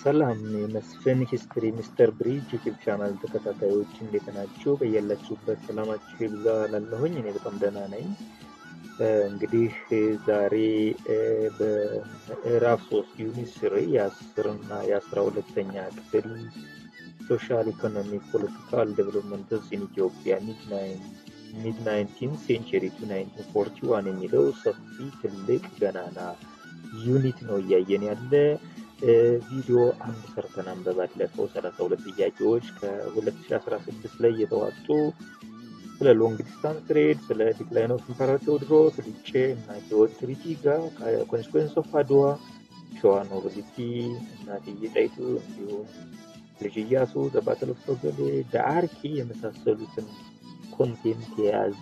ሰላም የመስፍን ሂስትሪ ሚስተር ብሪጅ ዩቲዩብ ቻናል ተከታታዮች እንዴት ናችሁ? በያላችሁበት ሰላማችሁ ይብዛ እላለሁኝ። እኔ በጣም ደህና ነኝ። እንግዲህ ዛሬ በምዕራፍ 3 ዩኒት 3 የ10 እና የ12ኛ ክፍል ሶሻል ኢኮኖሚክ ፖለቲካል ዴቨሎፕመንትስ ኢን ኢትዮጵያ ሚድ 19th ሴንቸሪ ቱ 1941 የሚለው ሰፊ ትልቅ ገናና ዩኒት ነው እያየን ያለ። ቪዲዮ አንድ ሰርተናል በባለፈው 32 ጥያቄዎች ከ2016 ላይ የተዋጡ ስለ ሎንግ ዲስታንስ ትሬድ፣ ስለ ዲክላይን ኦፍ ኢምፐረር ቴዎድሮስ፣ ሊቼ እና ህይወት ትሪቲጋ፣ ኮንሲኩዌንስ ኦፍ አድዋ፣ ሸዋ ኖቢሊቲ፣ እናትዬ ጣይቱ እንዲሁም ልጅ ኢያሱ፣ ዘ ባትል ኦፍ ሶገሌ፣ ዳርኪ የመሳሰሉትን ኮንቴንት የያዘ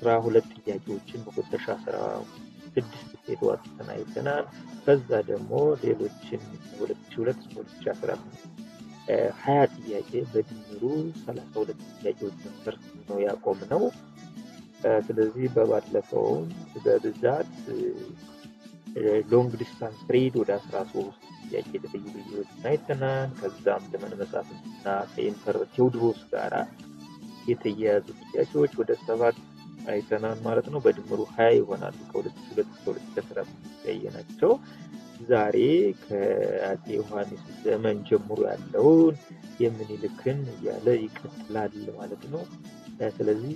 12 ጥያቄዎችን በ2016 የተዋጡትን አይተናል። ከዛ ደግሞ ሌሎችን 2002-2015 20 ጥያቄ በድምሩ 32 ጥያቄዎችን ሰርተን ነው ያቆምነው። ስለዚህ በባለፈው በብዛት ሎንግ ዲስታንስ ትሬድ ወደ 13 ጥያቄ ጥያቄዎችን አይተናል። ከዛም ዘመነ መሳፍንትና ከኢምፐረር ቴዎድሮስ ጋር የተያያዙ ጥያቄዎች ወደ 7 አይተናል ማለት ነው። በድምሩ 20 ይሆናሉ ከ2002-2015 ያየናቸው። ዛሬ ከአፄ ዮሐንስ ዘመን ጀምሮ ያለውን የምኒልክን እያለ ይቀጥላል ማለት ነው። ስለዚህ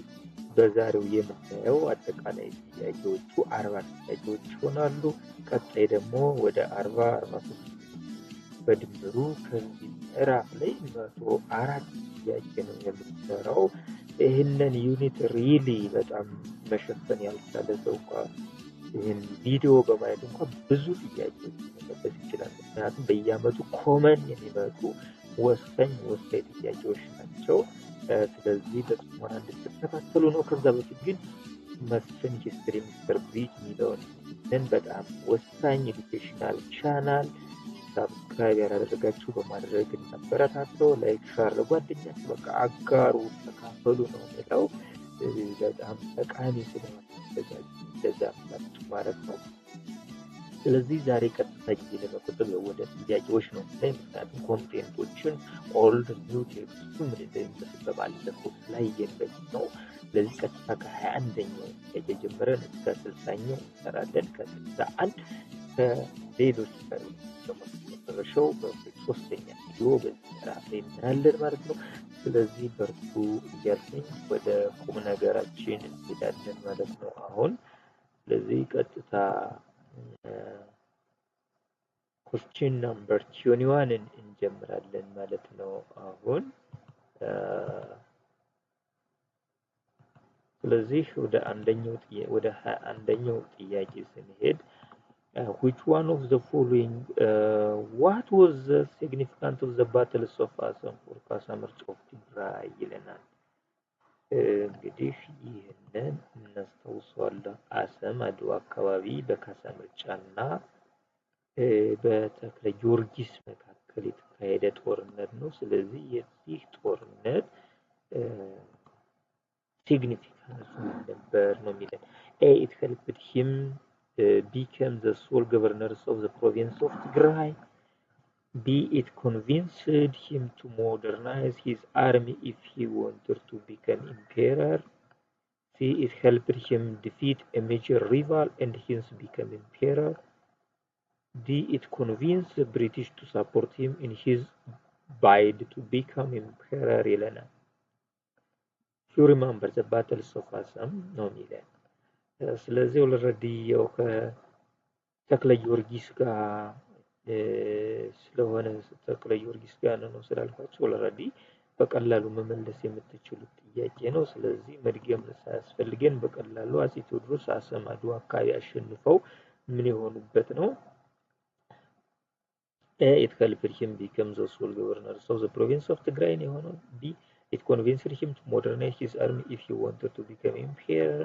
በዛሬው የምናየው አጠቃላይ ጥያቄዎቹ 40 ጥያቄዎች ይሆናሉ። ቀጣይ ደግሞ ወደ 43 በድምሩ ከዚህ ምዕራፍ ላይ 104 ጥያቄ ነው የምንሰራው። ይህንን ዩኒት ሪሊ በጣም መሸፈን ያልቻለ ሰው እንኳን ይህን ቪዲዮ በማየት እንኳን ብዙ ጥያቄዎች መመለስ ይችላል። ምክንያቱም በየዓመቱ ኮመን የሚመጡ ወሳኝ ጥያቄዎች ናቸው። ስለዚህ በጥሞና እንድትከታተሉ ነው። ከዛ በፊት ግን መስፍን ሂስትሪ ሚስተር ብሪጅ የሚለውን በጣም ወሳኝ ኤዱኬሽናል ቻናል ሰብስክራይብ ያላደረጋችሁ በማድረግ እናበረታተው። ላይክ ሻር ለጓደኛችሁ በቃ አጋሩ፣ ተካፈሉ ነው የሚለው። በጣም ጠቃሚ ስለሆነ እንደዛ ማለት ነው። ስለዚህ ዛሬ ቀጥታ ጊዜ ለመቆጠብ ወደ ጥያቄዎች ነው ላይ ምክንያቱም ኮንቴንቶችን ኦልድ ኒው ቴክስቱ ምን እንደሚመስል በባለፈው ላይ የለኝ ነው። ስለዚህ ቀጥታ ከ21ኛው ጥያቄ ጀምረን እስከ 60ኛው እንሰራለን። ከ61 ከሌሎች መጨረሻው በ3ኛ ቪዲዮ በዚህ ምዕራፍ ላይ እናያለን ማለት ነው። ስለዚህ በርቱ እያልኩኝ ወደ ቁም ነገራችን እንሄዳለን ማለት ነው አሁን። ስለዚህ ቀጥታ question number 21 እንጀምራለን ማለት ነው አሁን። ስለዚህ ወደ 21ኛው ጥያቄ ስንሄድ which one of the following what was the significance of the battles of Assam for ካሳምርጫ of ትግራይ ይለናል። እንግዲህ ይህንን እናስታውሰዋለን። አሰም አድዋ አካባቢ በካሳምርጫና በተክለ ጊዮርጊስ መካከል የተካሄደ ጦርነት ነው። ስለዚህ የዚህ ጦርነት ሲግኒፊካንስ ነበር ነው የሚለን። it helped him became the sole governors of the province of Tigray. B, it convinced him to modernize his army if he wanted to become emperor. C, it helped him defeat a major rival and hence become emperor. D, it convinced the British to support him in his bid to become emperor ይለናል። you remember the battles of Assam ነው የሚለን። ስለዚህ ኦልሬዲ ያው ከተክለ ጊዮርጊስ ጋር ስለሆነ ተክለ ጊዮርጊስ ጋር ነው ስላልኳቸው ኦልሬዲ በቀላሉ መመለስ የምትችሉት ጥያቄ ነው። ስለዚህ መድገም ሳያስፈልገን በቀላሉ አፄ ቴዎድሮስ አሰም አድዋ አካባቢ አሸንፈው ምን የሆኑበት ነው። A, it helped him become the sole governor of the province of Tigray ነው የሆነው። B, it convinced him to modernize his army if he wanted to become emperor.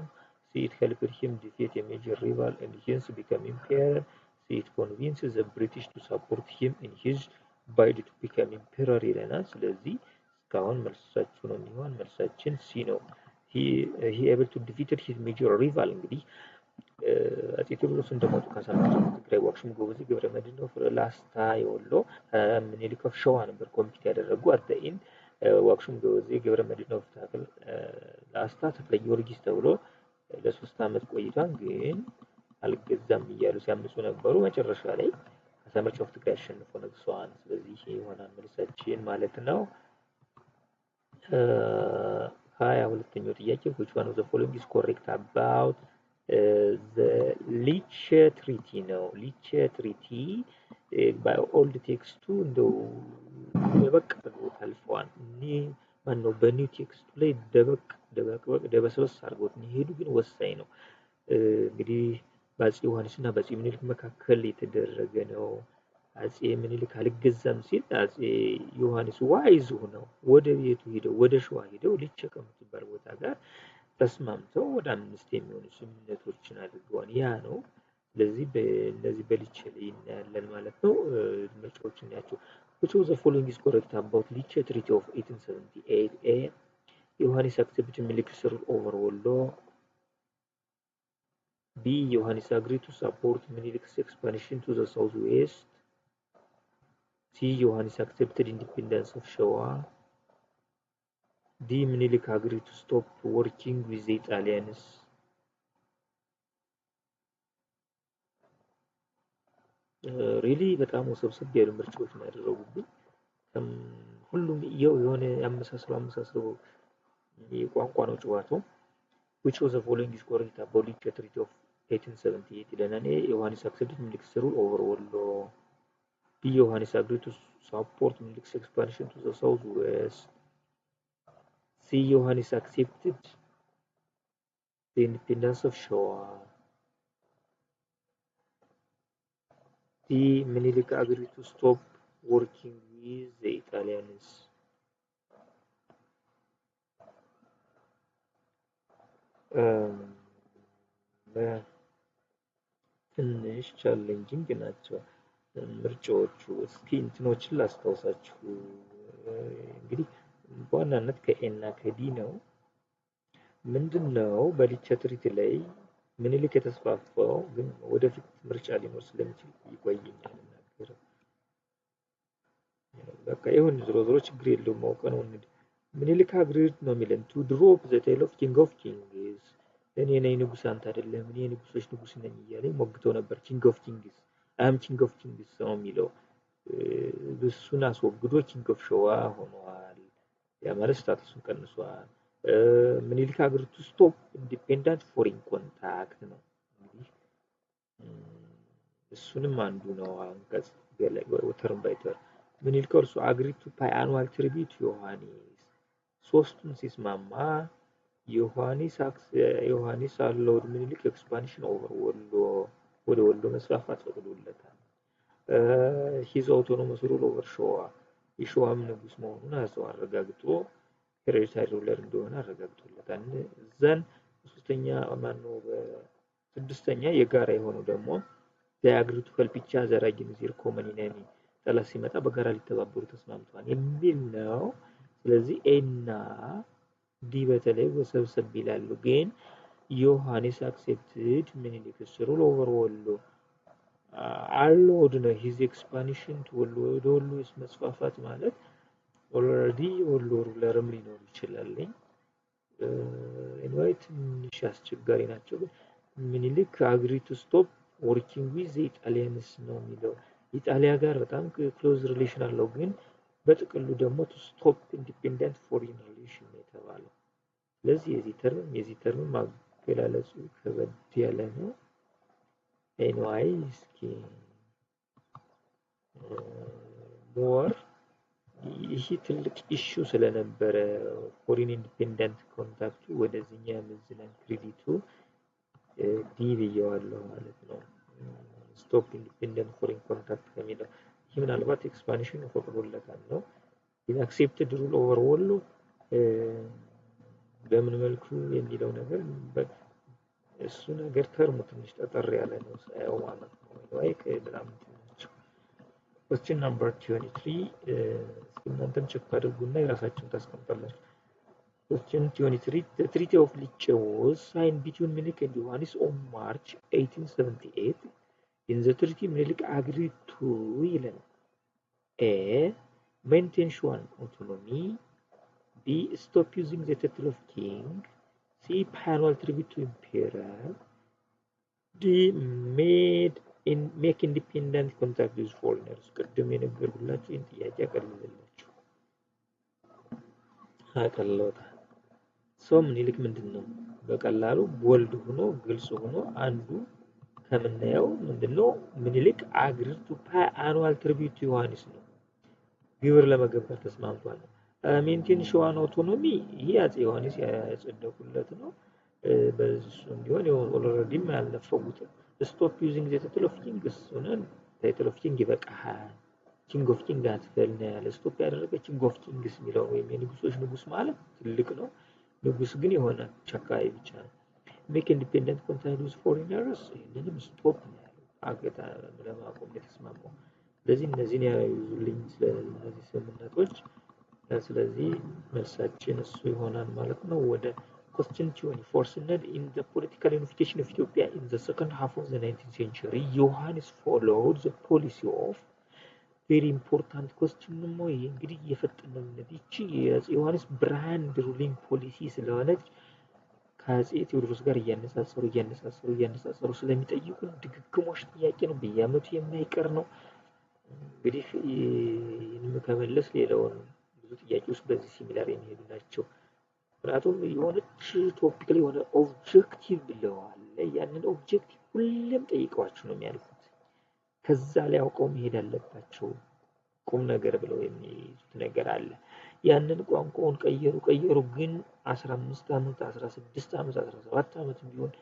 C, it helped him defeat a major rival and hence become emperor. C, it convinced the British to support him in his bid to become emperor ይለናል። ስለዚህ እስካሁን መልሳችሁ ነው የሚሆን። መልሳችን ሲ ነው። he able to defeat his major rival እንግዲህ አፄ ቴዎድሮስ እንደሞቱ ከሰማችሁ ትግራይ ዋክሹም ጎበዜ ገብረ መድኅን ነው ላስታ የወሎ ምኒልክ ኦፍ ሸዋ ነበር ኮምፒት ያደረጉ አጠይን ዋክሹም ጎበዜ ገብረ መድኅን ነው ታክል ላስታ ተክለ ጊዮርጊስ ተብሎ ለ3 አመት ቆይቷን ግን አልገዛም እያሉ ሲያምፁ ነበሩ መጨረሻ ላይ ከሰመርጫ ኦፍ ትግራይ አሸንፎ ነግሷል ስለዚህ ይሆናል መልሳችን ማለት ነው 22ኛው ጥያቄ which one of the following is correct about the Liche Treaty ነው Liche Treaty by old text እንደው ደበቅ አድርጎት አልፈዋል ማነው በኒው ቴክስቱ ላይ ደበስበስ አድርጎት ሄዱ ግን ወሳኝ ነው እንግዲህ በአፄ ዮሐንስና በአፄ ምኒልክ መካከል የተደረገ ነው አፄ ምኒልክ አልገዛም ሲል አፄ ዮሐንስ ዋይዝ ሆነው ወደ ቤቱ ሄደው ወደ ሸዋ ሄደው ሊቼ ከምትባል ቦታ ጋር ተስማምተው ወደ 5 የሚሆኑ ስምምነቶችን አድርገዋል ያ ነው ስለዚህ በእነዚህ በሊቼ ላይ እናያለን ማለት ነው ምርጫዎችን ያቸው which of the following is correct about Liche Treaty of 1878 A ዮሐንስ accepted Minilik's rule over Wollo B ዮሐንስ agreed to support Minilik's expansion to the southwest C ዮሐንስ accepted independence of Showa D Minilik agreed to stop working with the Italians really በጣም ውስብስብ ያሉ ምርጫዎች ነው ያደረጉብኝ ሁሉም የሆነ ያመሳሰሉ የቋንቋ ነው ጨዋታው which was the following is correct about the Treaty of 1878 ይለናል ዮሐንስ accepted Minilik's rule over Wollo B ዮሐንስ agreed to support Minilik's expansion to the southwest C ዮሐንስ accepted the independence of Showa D Minilik agreed to stop working with the Italians ትንሽ ቻሌንጂንግ ናቸው ምርጫዎቹ እስኪ እንትኖችን ላስታውሳችሁ እንግዲህ በዋናነት ከኤ እና ከዲ ነው ምንድነው በሊቼ ትሪቲ ላይ ምኒልክ የተስፋፋው ግን ወደፊት ምርጫ ሊኖር ስለሚችል ይቆይኛል ነገር በቃ ይሁን ዝሮ ችግር የለውም ማውቀ ነው ምኒልክ agreed ነው የሚለን to drop the tale of king of kings እኔ ነኝ ንጉስ አንተ አይደለም እኔ ንጉሶች ንጉስ ነኝ እያለ ሞግተው ነበር king of kings am king of kings ነው የሚለው እሱን አስወግዶ king of Showa ሆኗል ያ ማለት ስታተሱን ቀንሷል ምኒልክ agreed to stop independent foreign contact ነው እንግዲህ እሱንም አንዱ ነው አንቀጽ ወተርም ባይተር ምኒልክ also agreed to pay annual tribute to ዮሐንስ ሶስቱን ሲስማማ ዮሐንስ allowed ምኒልክ expansion over ወሎ ወደ ወሎ መስፋፋት ፈቅዶለታል his autonomous rule over Showa የሸዋም ንጉስ መሆኑን አረጋግጦ hereditary ruler እንደሆነ አረጋግጦለታል ዘን ሶስተኛ ማነው በስድስተኛ የጋራ የሆነው ደግሞ agreed to help each other against their common enemy ጠላት ሲመጣ በጋራ ሊተባበሩ ተስማምተዋል የሚል ነው ስለዚህ ኤ እና ዲ በተለይ ወሰብሰብ ይላሉ ግን ዮሐንስ accepted Minilik's rule over ወሎ allowed ነው his expansion to ወሎ መስፋፋት ማለት already ወሎ ሩለርም ሊኖር ይችላል anyway ትንሽ አስቸጋሪ ናቸው ግን ምኒልክ agreed to stop working with the Italians ነው የሚለው ኢጣሊያ ጋር በጣም ክሎዝ ሪሌሽን አለው ግን በጥቅሉ ደግሞ to stop independent foreign relation የተባለው ስለዚህ የዚህ ተርም ማገላለጹ ከበድ ያለ ነው anyway እስኪ more ይሄ ትልቅ ኢሹ ስለነበረ ፎሪን ኢንዲፔንደንት ኮንታክቱ ወደዚህኛ ምዝነን ክሬዲቱ ዲ ብየዋለሁ ማለት ነው ስቶፕ ኢንዲፔንደንት ፎሪን ኮንታክት ከሚለው ይህ ምናልባት ኤክስፓንሽን ፈቅዶለታል ነው አክሴፕትድ ሩል ኦቨር ወሎ በምን መልኩ የሚለው ነገር እሱ ነገር ተርሙ ትንሽ ጠጠር ያለ ነው ሳይው ማለት ነው ወይ ከበጣም question number 23 እናንተም ቼክ አድርጉና የራሳችሁን ታስቀምጣላችሁ Question 23. The Treaty of Lecce was signed between Menelik and Iohannis on March 1878. In the treaty, Menelik agreed to A. Maintain Shuan autonomy. B. Stop using the title of king. C. Pay annual tribute to emperor. D. Make independent contact with foreigners. ቅድም የነገርኩላችሁ ይህን ጥያቄ አቀልለላችሁ አቀለውታል። ሰው ምኒልክ ምንድነው በቀላሉ ቦልድ ሆኖ ግልጽ ሆኖ አንዱ ከምናየው ምንድነው ምኒልክ agreed to pay annual tribute to ዮሐንስ ነው ግብር ለመገበር ተስማምቷል። ሜንቴን ሸዋን አውቶኖሚ ይሄ አፄ ዮሐንስ ያጸደቁለት ነው። በዚህም ቢሆን ኦልሬዲም ያልነፈጉት ስቶፕ ዩዚንግ ዘ ታይትል ኦፍ ኪንግስ ሆነን ታይትል ኦፍ ኪንግ ይበቃሃል ኪንግ ኦፍ ኪንግ አትበል ነው ያለ። ስቶፕ ያደረገ ኪንግ ኦፍ ኪንግስ የሚለው ወይም የንጉሶች ንጉስ ማለት ትልቅ ነው። ንጉስ ግን የሆነ ቸካይ ብቻ ነው። ሜክ ኢንዲፔንደንት ኮንታክት ዊዝ ፎሬነርስ ይህንንም ስቶፕ ነው ያለው። አገታ ለማቆም የተስማማው። ስለዚህ እነዚህን ያዩልኝ ስለዚህ ስምምነቶች ስለዚህ መልሳችን እሱ ይሆናል ማለት ነው። ወደ question 24 ስንሄድ in the political unification of Ethiopia in the second half of the 19th century ዮሐንስ followed the policy of very important question ነው። ይሄ እንግዲህ የፈጠነነት ይቺ የዮሐንስ ብራንድ ሩሊንግ ፖሊሲ ስለሆነች ከአፄ ቴዎድሮስ ጋር እያነሳሰሩ ስለሚጠይቁን ድግግሞሽ ጥያቄ ነው። በየዓመቱ የማይቀር ነው። እንግዲህ ይህንን ከመለስ ሌላውን ብዙ ጥያቄዎች በዚህ ሲሚላር የሚሄዱ ናቸው። ምክንያቱም የሆነች ቶፒክ ላይ የሆነ ኦብጀክቲቭ ብለዋል። ያንን ኦብጀክቲቭ ሁሌም ጠይቀዋችሁ ነው የሚያልፉት። ከዛ ላይ አውቀው መሄድ አለባቸው። ቁም ነገር ብለው የሚይዙት ነገር አለ። ያንን ቋንቋውን ቀየሩ ግን 15 ዓመት 16 ዓመት 17 ዓመት ቢሆን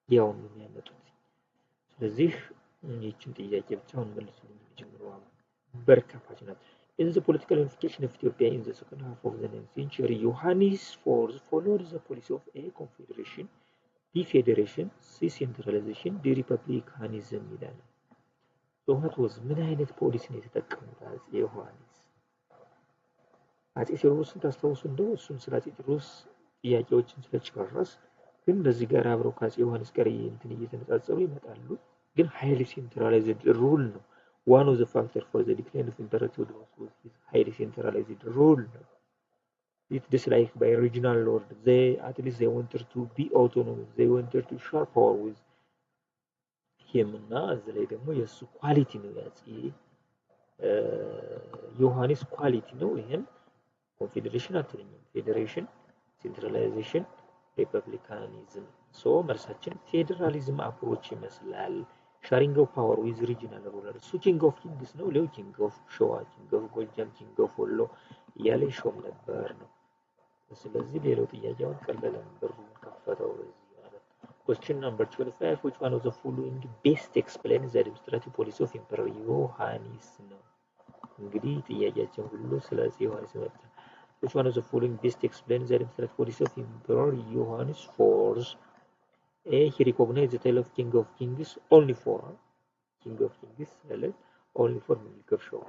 ያው ነው የሚያመጡት። ስለዚህ ይህችን ጥያቄ ብቻውን መልሱልኝ ጀምረዋል። በርካታች ናት። In the political unification of Ethiopia in the second half of the 19th century, Iohannis followed the policy of A. Confederation, B. Federation, C. Centralization, D. Republicanism ይላል። So what was ምን አይነት ፖሊሲ ነው የተጠቀሙት አፄ ዮሐንስ? አፄ ቴዎድሮስን ታስታውሱ እንደው እሱም ስለ አፄ ቴዎድሮስ ጥያቄዎችን ስለጨረስ ግን በዚህ ጋር አብረው ከአፄ ዮሐንስ ጋር እየተነጻጸሩ ይመጣሉ። ግን highly centralized rule ነው። One of the factors for the decline of Emperor Theodorus was his highly centralized rule. It disliked by regional lords. At least they wanted to be autonomous. They wanted to share power with him. እና እዚህ ላይ ደግሞ የእሱ ኳሊቲ ነው ያፄ ዮሐንስ ኳሊቲ ነው። ይሄም ኮንፌዴሬሽን አትለኝም። ፌዴሬሽን፣ ሴንትራላይዜሽን፣ ሪፐብሊካኒዝም። ሶ መልሳችን ፌዴራሊዝም አፕሮች ይመስላል። sharing of power with regional rulers. So king of kings ነው ሌው king of ሸዋ king of ጎጃም king of ወሎ እያለ ሾም ነበር ነው። ስለዚህ ሌላው ጥያቄውን ቀለለም ብሩን ከፈተው በዚህ ማለት question number 25 which one of the following best explains the administrative policy of Emperor ዮሐንስ ነው። እንግዲህ ጥያቄያችን ሁሉ ስለዚህ ዮሐንስ መጣ። which one of the following best explains the administrative policy of Emperor ዮሐንስ fourth? A. He recognized the title of King of Kings only for only for Menelik of Shawa.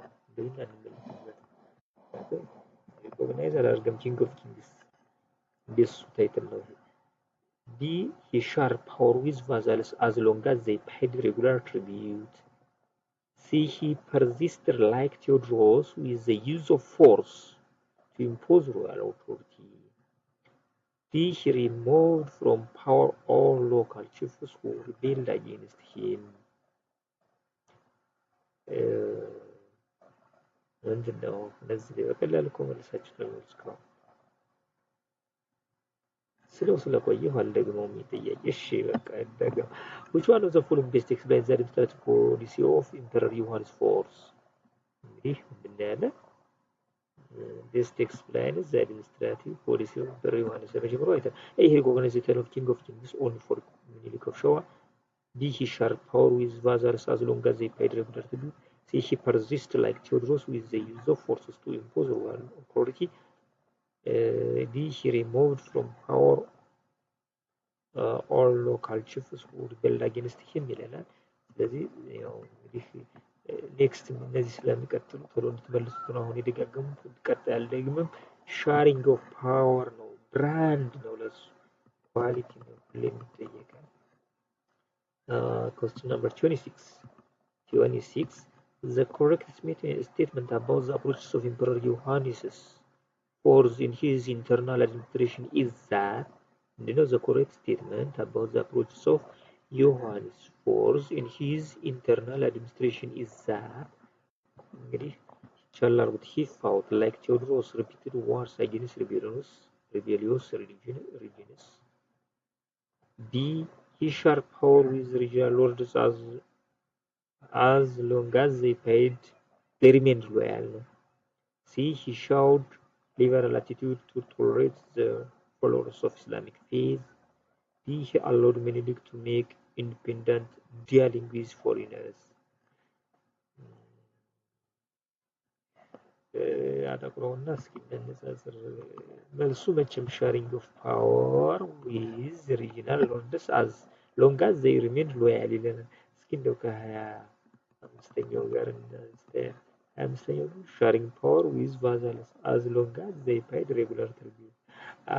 Recognize አላደርገም King of Kings this title ነው። B. He shared power with vassals as long as they paid regular tribute. C. He persisted like Theodorus with the use of force to impose royal authority. D. He removed from power all local chiefs who rebelled against him. ምንድነው እነዚህ በቀላሉ እኮ መልሳችሁ ተመልስከው ስለቆየሁ አልደግመውም ጥያቄ። እሺ በቃ እንደገና which one of the following best explains the administrative policy of Emperor ዮሐንስ IV? እንግዲህ ምንድነው ያለ best explains the administrative policy of Emperor ዮሐንስ የመጀመሪያው አይተን A. He recognized the title of King of Kings only for Menelik of Shawa. B. He shared power with vassals as long as they paid regular tribute. C. He persisted like Theodorus with the use of forces to impose royal authority. D. He removed from power all local chiefs who rebelled against him ይላል። ስለዚህ ያው እንግዲህ ኔክስት እነዚህ ስለሚቀጥሉ ቶሎ እንድትመልሱት ነው አሁን የደጋገሙት። ቀጣይ አልደግምም። ሻሪንግ ኦፍ ፓወር ነው ብራንድ ነው ለሱ ኳሊቲ ነው ሁሌም ይጠየቃል። question number 26 the correct statement about the approaches of Emperor Johannes IV in his internal administration is that the correct statement about the approaches of Johannes IV in his internal administration is that እንግዲህ ቻላርጉት he fought like Theodorus repeated wars against rebellious regions. B. He shared power with regional lords as long as they remained loyal. C. He showed liberal attitude to tolerate the followers of Islamic faith. D. He allowed Menelik to make independent dealing with foreigners. አጠቅሮና እስኪ እንነጻጽር መልሱ መቼም sharing of power with regional lords as long as they remained loyal ይለናል። እስኪ እንደው ከ25ኛው ጋር አምስተኛው sharing power with vassals as long as they paid regular tribute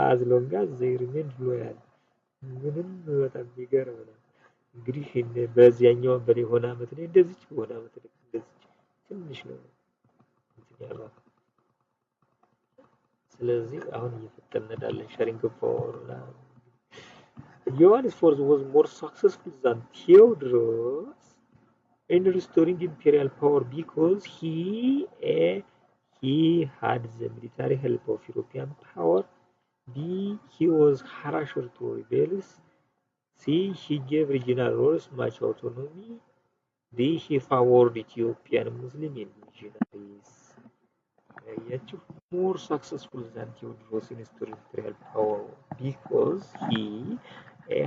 as long as they remained loyal ምንም በጣም የሚገርም ነው። እንግዲህ በዚያኛው በሆነ አመት ላይ እንደዚህ በሆነ አመት ላይ እንደዚህ ትንሽ ነው ያለው። ስለዚህ አሁን እየፈጠን እንሄዳለን sharing of power Johannes IV was more successful than Theodorus in restoring imperial power because he had the military help of European power. B. He was harsher to rebels. C. He gave regional rulers much autonomy. D. He favored Ethiopian Muslim missionaries. More successful than Theodorus in restoring imperial power because he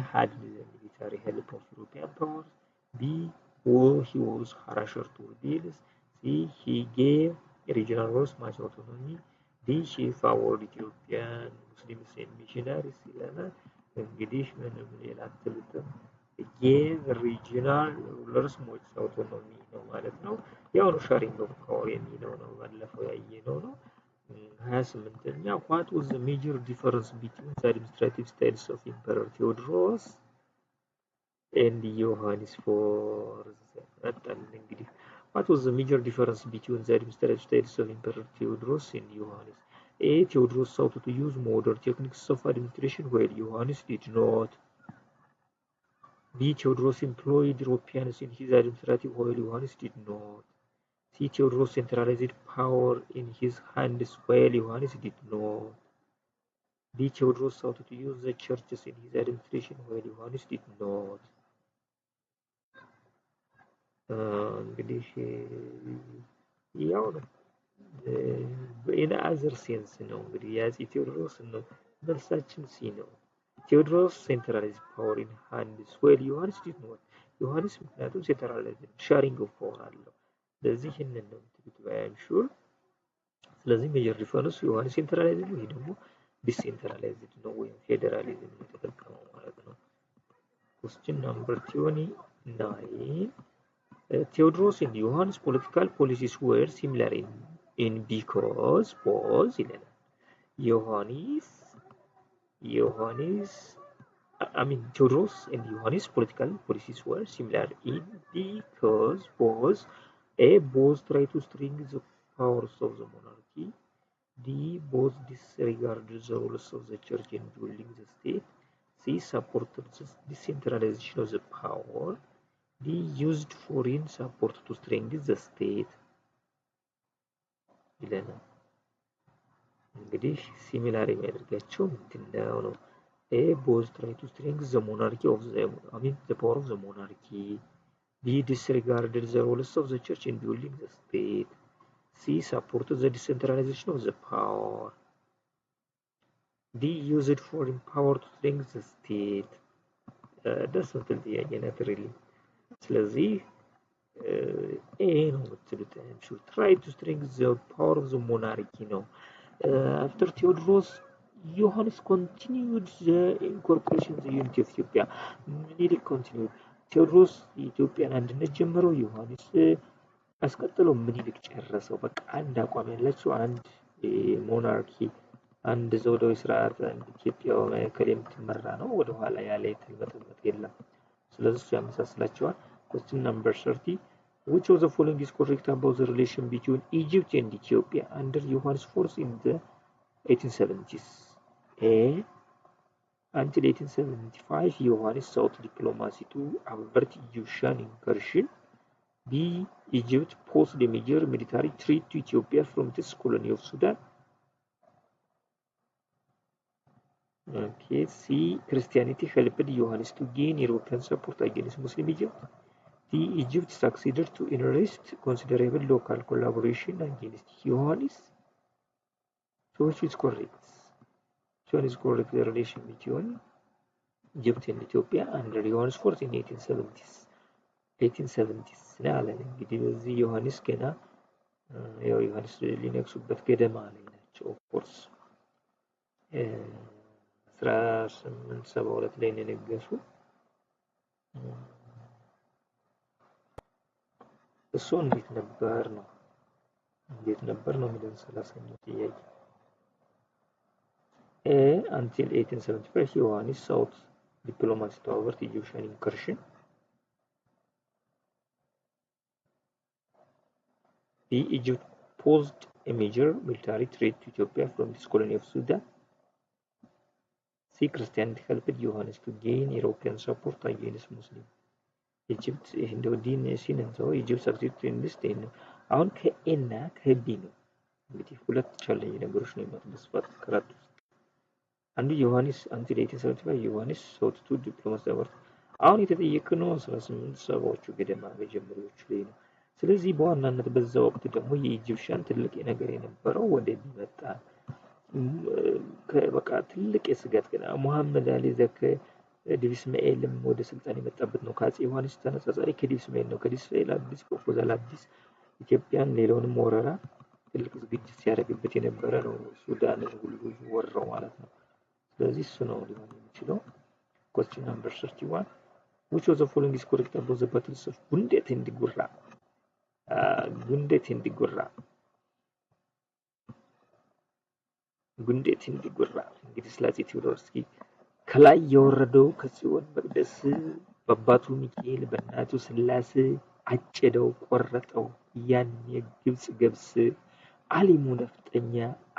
had the military help of European powers. B. He was harsher to rebels. C. He gave regional rulers much autonomy. D. He favored Ethiopian Muslims and missionaries. እንግዲህ ምንም ሌላ አትሉትም gave regional rulers much autonomy ነው ማለት ነው። ያው ነው sharing of power የሚለው ነው ባለፈው ያየነው ነው። 28ኛ what was the major difference between the administrative styles of Emperor Theodorus and Johannes IV? እንግዲህ what was the major difference between the administrative styles of Emperor Theodorus and Johannes? A. Theodorus sought to use modern techniques of administration while Johannes did not. B. Theodorus employed Europeans in his administrative while Johannes did not. C. Theodorus centralized power in his hands while Johannes did not. D. Theodorus sought to use the churches in his administration while Johannes did not. እንግዲህ ያው ነው in other sense ነው እንግዲህ የአፄ ቴዎድሮስ ነው መልሳችን ሲ ነው። ቴዎድሮስ centralized power in hands while ዮሐንስ did not. ዮሐንስ ምክንያቱም centralized sharing of power አለው። ስለዚህ ይህንን ነው የምትሉት I'm sure። ስለዚህ ሜጀር ዲፈረንስ ዮሐንስ centralized ነው፣ ይሄ ደግሞ ዲሴንትራላይዝድ ነው ወይም ፌዴራሊዝም ነው የተጠቀመው ማለት ነው። question number 29 Theodorus and Johannes' political policies were similar in because was ይለናል። Theodorus and Johannes' political policies were similar in because was A. Both tried to strengthen the powers of the monarchy. D. Both disregarded the roles of the church in building the state. C. Supported the decentralization of the power. D. Used foreign support to strengthen the state ይለናል። እንግዲህ ሲሚላር የሚያደርጋቸው ምንድነው ነው? A. Both try to strengthen the monarchy of the power of the monarchy. B. Disregarded the roles of the church in building the state. C. Supported the decentralization of the power. D. Used foreign power to strengthen the state. ደስ ምትል ጥያቄ ናት ሪሊ። ስለዚህ ኤ ነው የምትሉት try to strengthen the power of the monarchy ነው። after Theodorus Johannes continued the incorporation of the unity of Ethiopia. ምኒልክ continued ቴዎድሮስ የኢትዮጵያን አንድነት ጀመረው፣ ዮሐንስ አስቀጥሎ ምኒልክ ጨረሰው። በቃ አንድ አቋም ያላቸው አንድ ሞናርኪ አንድ ዘውዳዊ ስርዓት አንድ ኢትዮጵያው ማዕከል የምትመራ ነው። ወደ ኋላ ያለ የተልመጠመጠ የለም። ስለዚህ እሱ ያመሳስላቸዋል። question number 30 which of the following is correct about the relation between Egypt and Ethiopia under Johannes IV in the 1870s? A. Until 1875 Johannes sought diplomacy to avert Egyptian incursion. B. Egypt posed a major military threat to Ethiopia from this colony of Sudan. Okay. C. Christianity helped Johannes to gain European support against Muslim Egypt. D. Egypt succeeded to enlist considerable local collaboration against Johannes. So which is correct? Which one is correct? The relation between Egypt and Ethiopia under Johannes IV in 1870s. 1870s ነው አለ። እንግዲህ በዚህ ዮሐንስ ገና ያው ዮሐንስ ሊነግሱበት ገደማ ላይ ናቸው። ኦፍ ኮርስ 1872 ላይ ነው የነገሱ። እሱ እንዴት ነበር ነው የሚለን 30ኛው ጥያቄ። A. Until 1875 Johannes sought diplomacy to avert Egyptian incursion. B. Egypt posed a major military threat to Ethiopia from this colony of Sudan. C. Christianity helped Johannes to gain European support against Muslim Egypt. እንደው ዲን ሲነንሰው ኢጂፕት ሰክሲድ ቱ ኢንቨስት ነው። አሁን ከኤና ከቢ ነው እንግዲህ ሁለት ቻሌንጅ ነገሮች ነው የማትመስፋት ከራት አንዱ ዮሐንስ አንቲል 1875 ዮሐንስ sought to diplomacy avert አሁን የተጠየቅነው 1870ዎቹ ገደማ መጀመሪያዎቹ ላይ ነው። ስለዚህ በዋናነት በዛ ወቅት ደግሞ የኢጂፕሽያን ትልቅ ነገር የነበረው ወደ ቢመጣ በቃ ትልቅ የስጋት ገና መሐመድ አሊ ዘከ ዲቪስ እስማኤልም ወደ ስልጣን የመጣበት ነው። ከአፄ ዮሐንስ ተነጻጻሪ ከዲቪስ እስማኤል ነው። ከዲቪስ እስማኤል አዲስ ፕሮፖዛል አዲስ ኢትዮጵያን ሌላውንም ወረራ ትልቅ ዝግጅት ሲያደርግበት የነበረ ነው። ሱዳንን ሁሉ ወረው ማለት ነው። ስለዚህ እሱ ነው ሊሆን የሚችለው። question number 31 which of the following is correct about the battles of ጉንደት እንዲጉራ ጉንደት እንዲጉራ እንግዲህ ስላሴ ቴዎድሮስ ከላይ የወረደው ከጽዮን መቅደስ በአባቱ ሚካኤል በእናቱ ስላሴ አጨደው ቆረጠው ያን የግብጽ ገብስ አሊሙ ነፍጠኛ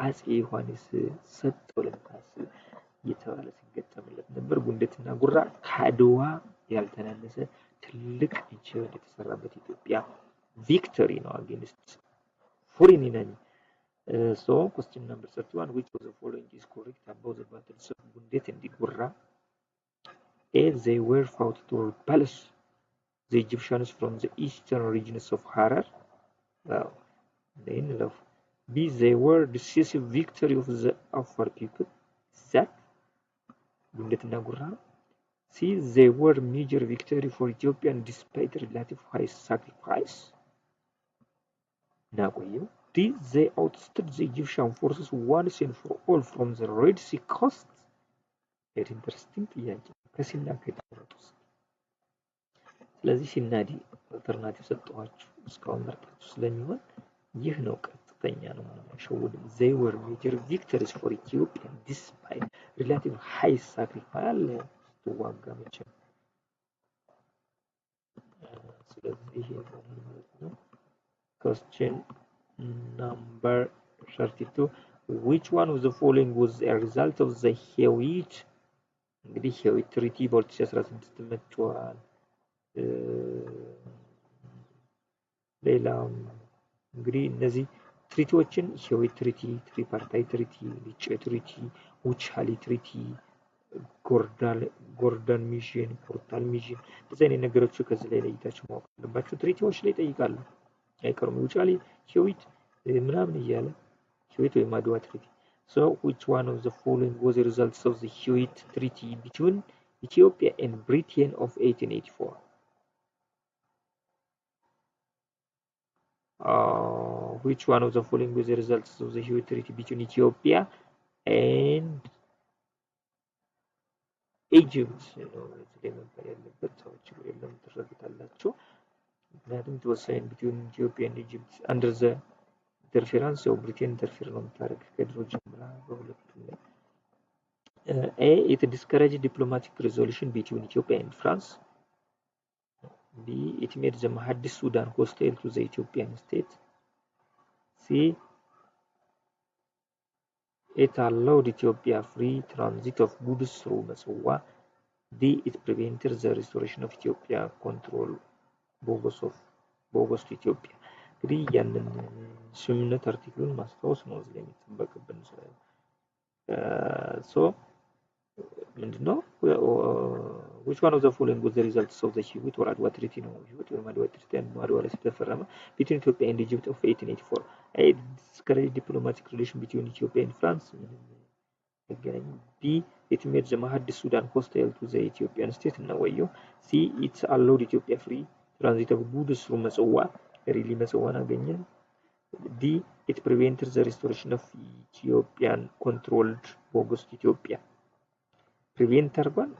አፄ ዮሐንስ ሰጠው ለካስ እየተባለ ሲገጠምለት ነበር። ጉንደትና ጉራ ከአድዋ ያልተናነሰ ትልቅ ጀብድ የተሰራበት ኢትዮጵያ ቪክቶሪ ነው against foreign enemy. So question number 31 which of the following is correct about the battles of Gundet and Gurra? A. They were fought to repulse the Egyptians from the eastern regions of Harar. Wow. Then love. B. They were decisive victory of the Afar people. That Gundet and Gurra. C. They were major victory for Ethiopian despite relative high sacrifice. Nagoyo. D. They outstood the Egyptian forces once and for all from the Red Sea coast. Very interesting ጥያቄ ከሲና ከተመረጡ ስለዚህ ሲናዲ አልተርናቲቭ ሰጠዋችሁ እስካሁን መርጣችሁ ስለሚሆን ይህ ነው ቀጥተኛ ነው ማለት ነው። They were major victories for Ethiopia despite relative high sacrifice ተዋጋ መቼም ስለዚህ ይሄ ነው ማለት ነው። question number 32 which one of the following was a result of the Hewit እንግዲህ ሄዊት ትሪቲ በ2016 ተመቷል። ሌላም እንግዲህ እነዚህ ትሪቲዎችን ሄዊት ትሪቲ፣ ትሪፓርታይ ትሪቲ፣ ሊጨ ትሪቲ፣ ውቻሊ ትሪቲ፣ ጎርዳን ሚሽን፣ ፖርታል ሚሽን እንደዚህ አይነት ነገሮች ከዚህ ላይ ለይታችሁ ማወቅ አለባችሁ። ትሪቲዎች ላይ ይጠይቃሉ አይቀርም። ውጫሌ ሄዊት ምናምን እያለ ሄዊት ወይም አድዋ ትሪቲ So which one of the following was the results of the Hewit Treaty between Ethiopia and Britain of 1884? Which one of the following was the results of the Hewit Treaty between Ethiopia and Egypt? between Ethiopia and Egypt under the interference of Britain interfere ነው የምታደርግ ከድሮ ጀምራ በሁለቱ A. It discouraged diplomatic resolution between Ethiopia and France. B. It made the Mahaddis Sudan hostile to the Ethiopian state. C. It allowed Ethiopia free transit of goods through Masawa. D. It prevented the restoration of Ethiopia control ቦጎስ ኢትዮጵያ። እንግዲህ ያንን ስምምነት አርቲክሉን ማስታወስ ነው እዚህ ላይ የሚጠበቅብን። ምንድነው which one of the following was the results of the Hewett or Adwa Treaty ነው? Hewett or Adwa Treaty ነው አድዋ ላይ ተፈረመ between Ethiopia and Egypt of 1884. It discouraged diplomatic relation between Ethiopia and France. B. It made the Mahaddis Sudan hostile to the Ethiopian state ነው ወየው። C. It allowed Ethiopia free transit of goods through Masawa. Really Masawan አገኘን። D. It prevented the restoration of Ethiopian controlled August Ethiopia. Prevent አርጓል።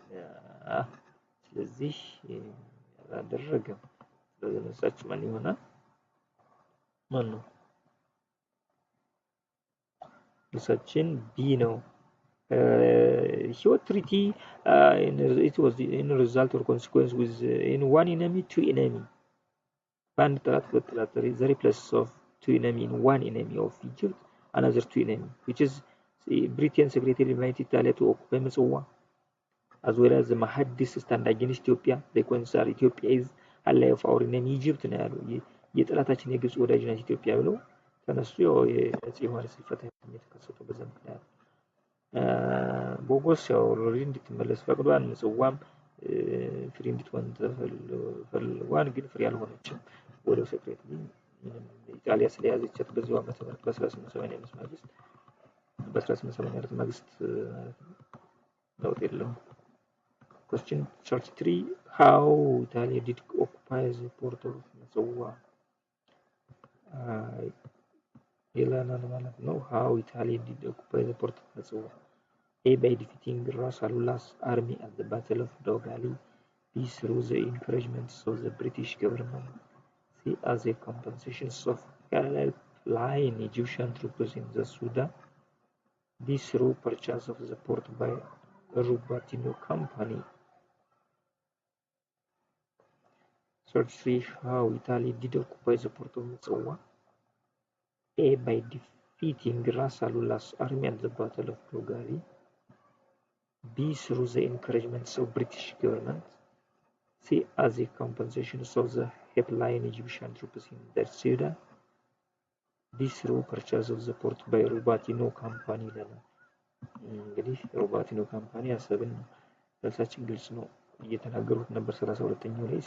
ስለዚህ አላደረገም። ስለዚህ መልሳችን ማን ይሆናል? ማን ነው? መልሳችን B ነው። Hewett Treaty it was in result or consequence with in one enemy two enemy. በአንድ ጠላት ሁለት ጠላት the replace of two enemy in one enemy of Egypt another two enemy which is Britain secretary invited Italy to occupy Masawa as well as the Mahaddis stand against Ethiopia. They consider Ethiopia is ally of our enemy Egypt ነው ያለው። የጠላታችን የግብጽ ወዳጅ ናት ኢትዮጵያ ብለው ተነሱ። የአፄ ዮሐንስ ህልፈተ የተከሰተው በዛ ምክንያት ቦጎስ ያው ኦልሬዲ እንድትመለስ ፈቅዷል። ምጽዋም ፍሪ እንድትሆን ተፈልጓል፣ ግን ፍሪ አልሆነችም። ወደ ሴክሬታሪ ኢጣሊያ ስለያዘቻት በዚሁ ዓመተ ምህረት በ1885 ማግስት በ1884 ማግስት ለውጥ የለም። Question 33 How Italy did occupy the port of Masawa? ይላናል ማለት ነው። How Italy did occupy the port of Masawa? A. By defeating Ras Alula's army at the Battle of Dogali. B. Through the encouragements of the British government. C. As a compensation of flying Egyptian troops in the Sudan. D. Through purchase of the port by Rubatino Company. 33 How Italy did occupy the port of Masawa? A. By defeating Ras Alula's army at the Battle of Dogali. B. Through the encouragements of British government. C. As a compensation of the headline Egyptian troops in the Sudan. D. Through purchase of the port by Rubatino Company. እንግዲህ ሩባቲኖ ካምፓኒ አሰብን ራሳችን ግልጽ ነው እየተናገሩት ነበር። 32ኛው ላይ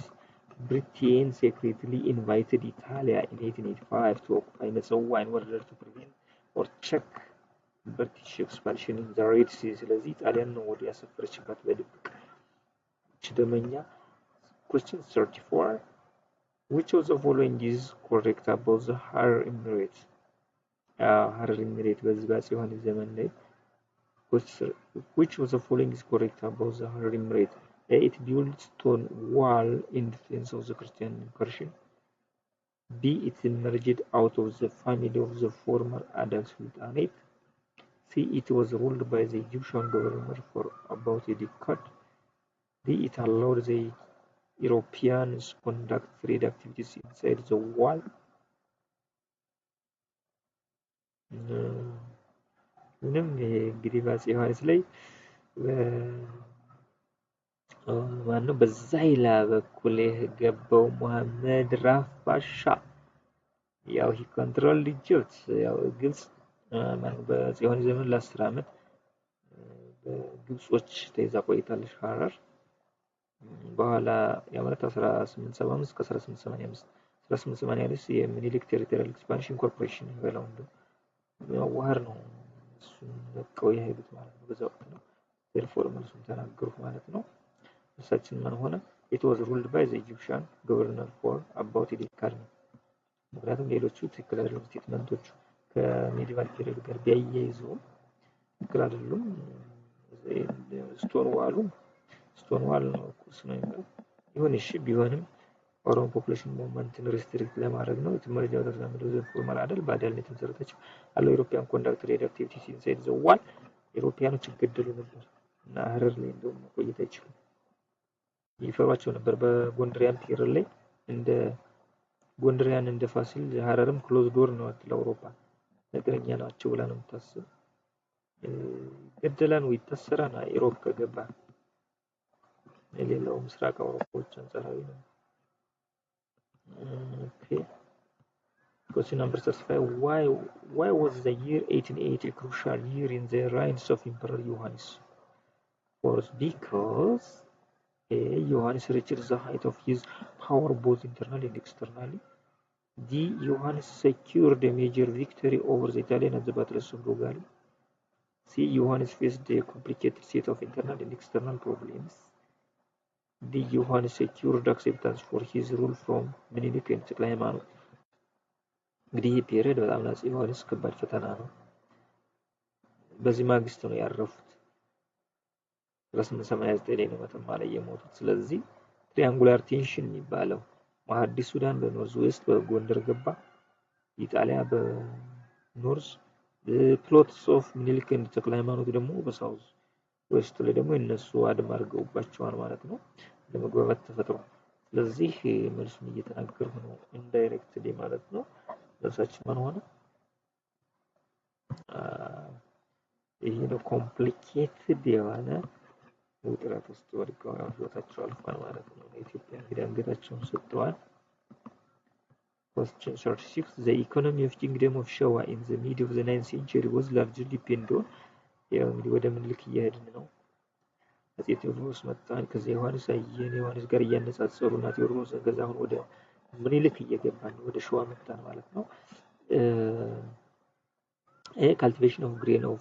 Britain secretly invited Italy in 1885 to occupy Masawa in order to prevent or check British expansion in the Red Sea. ስለዚህ ጣሊያን ነው ወደ ያሰፈረችባት በድብቅ ችደመኛ። Question 34 Which of the following is correct about the Harar Emirate? Harar Emirate በዚህ በአፄ ዮሐንስ ዘመን ላይ Which of the following is correct about the Harar Emirate? A. It built stone wall in defense of the Christian incursion. B. It emerged out of the family of the former Adal Sultanate. C. It was ruled by the Egyptian governor for about a decade. D. It allowed the Europeans conduct trade activities inside the wall. ምንም እንግዲህ በአፄ ዮሐንስ ላይ ማነው በዛይላ በኩል የገባው መሐመድ ራፍ ባሻ ያው he controlled Egypt ያው ግብጽ በአፄ ዮሐንስ ዘመን ለ10 ዓመት በግብጾች ተይዛ ቆይታለች ሐረር። በኋላ ያው ማለት 1875 እስከ 1885 1885 የሚኒሊክ ቴሪቶሪያል ኤክስፓንሽን ኮርፖሬሽን ይበላው እንደው ዋር ነው እሱን ለቀው የሄዱት ማለት ነው። በዛ ወቅት ነው ቴርፎርም እሱን ተናገሩት ማለት ነው። እሳችን ማን ሆነ it was ruled by the Egyptian governor for about a decade ነው። ምክንያቱም ሌሎቹ ትክክል አይደሉም ስቴትመንቶቹ ከሜዲቫል ፔሪዮድ ጋር ቢያያይዙ ትክክል አይደሉም። ስቶን ዋል ነው ቁስ ነው የሚለው ይሁን እሺ ቢሆንም ኦሮሞ ፖፑሌሽን ሙቭመንትን ሪስትሪክት ለማድረግ ነው። የተመረጃው ተዛምዶ ዘ ፎርማል አይደል ባዳል የተመሰረተችው አለው ዩሮፒያን ኮንዳክት ትሬድ አክቲቪቲስ ኢንሳይድ ዘ ዋል ኢሮፒያኖች ይገደሉ ነበር እና ሀረር ላይ እንደውም መቆየት አይችሉም። ይፈሯቸው ነበር። በጎንደሪያን ፒሪየድ ላይ እንደ ጎንደሪያን እንደ ፋሲል ሀረርም ክሎዝ ዶር ነው ለአውሮፓ ነገረኛ ናቸው ብላ ነው የምታስብ። ይገደላል ወይ ይታሰራል ኢሮፕ ከገባ። የሌላው ምስራቅ አውሮፓዎች አንጻራዊ ነው። Okay. Question number 35. Why was the year 1880 a crucial year in the reign of Emperor Johannes? Was because Johannes reached the height of his power both internally and externally. Johannes secured a major victory over the Italians at the Battle of Rogali. Johannes faced a complicated set of internal and external problems. Johannes secured acceptance for his rule from ምኒልክ and ተክለ ሃይማኖት። እንግዲህ ይህ ፔሪየድ በጣም ለአፄ ዮሐንስ ከባድ ፈተና ነው። በዚህ ማግስት ነው ያረፉት። 1889 ላይ ነው መተማ ላይ የሞቱት። ስለዚህ ትሪያንጉላር ቴንሽን የሚባለው መሐዲስ ሱዳን በኖርዝ ዌስት በጎንደር ገባ፣ ኢጣሊያ በኖርዝ፣ ፕሎትስ ኦፍ ምኒልክ and ተክለ ሃይማኖት ደግሞ በሳውዝ ዌስት ላይ ደግሞ እነሱ አድማ አድርገውባቸዋል ማለት ነው። ለመግባባት ተፈጥሯል። ስለዚህ መልሱን እየተናገርኩ ነው ኢንዳይሬክትሊ ማለት ነው። መልሳችን ማን ሆነ? ይሄ ነው ኮምፕሊኬትድ የሆነ ውጥረት ውስጥ ወድቀው ህይወታቸው አልፏል ማለት ነው። ኢትዮጵያ እንግዲህ አንገታቸውን ሰጥተዋል። Question 36. The economy of Kingdom of Showa in the mid of the 9th century was largely dependent on ያው እንግዲህ ወደ ምኒልክ እየሄድን ነው። አፄ ቴዎድሮስ መጣን፣ ከዛ ዮሐንስ ጋር እያነጻጸሩና ቴዎድሮስ ከዛ አሁን ወደ ምኒልክ እየገባን ወደ ሸዋ መጣን ማለት ነው። cultivation of grain of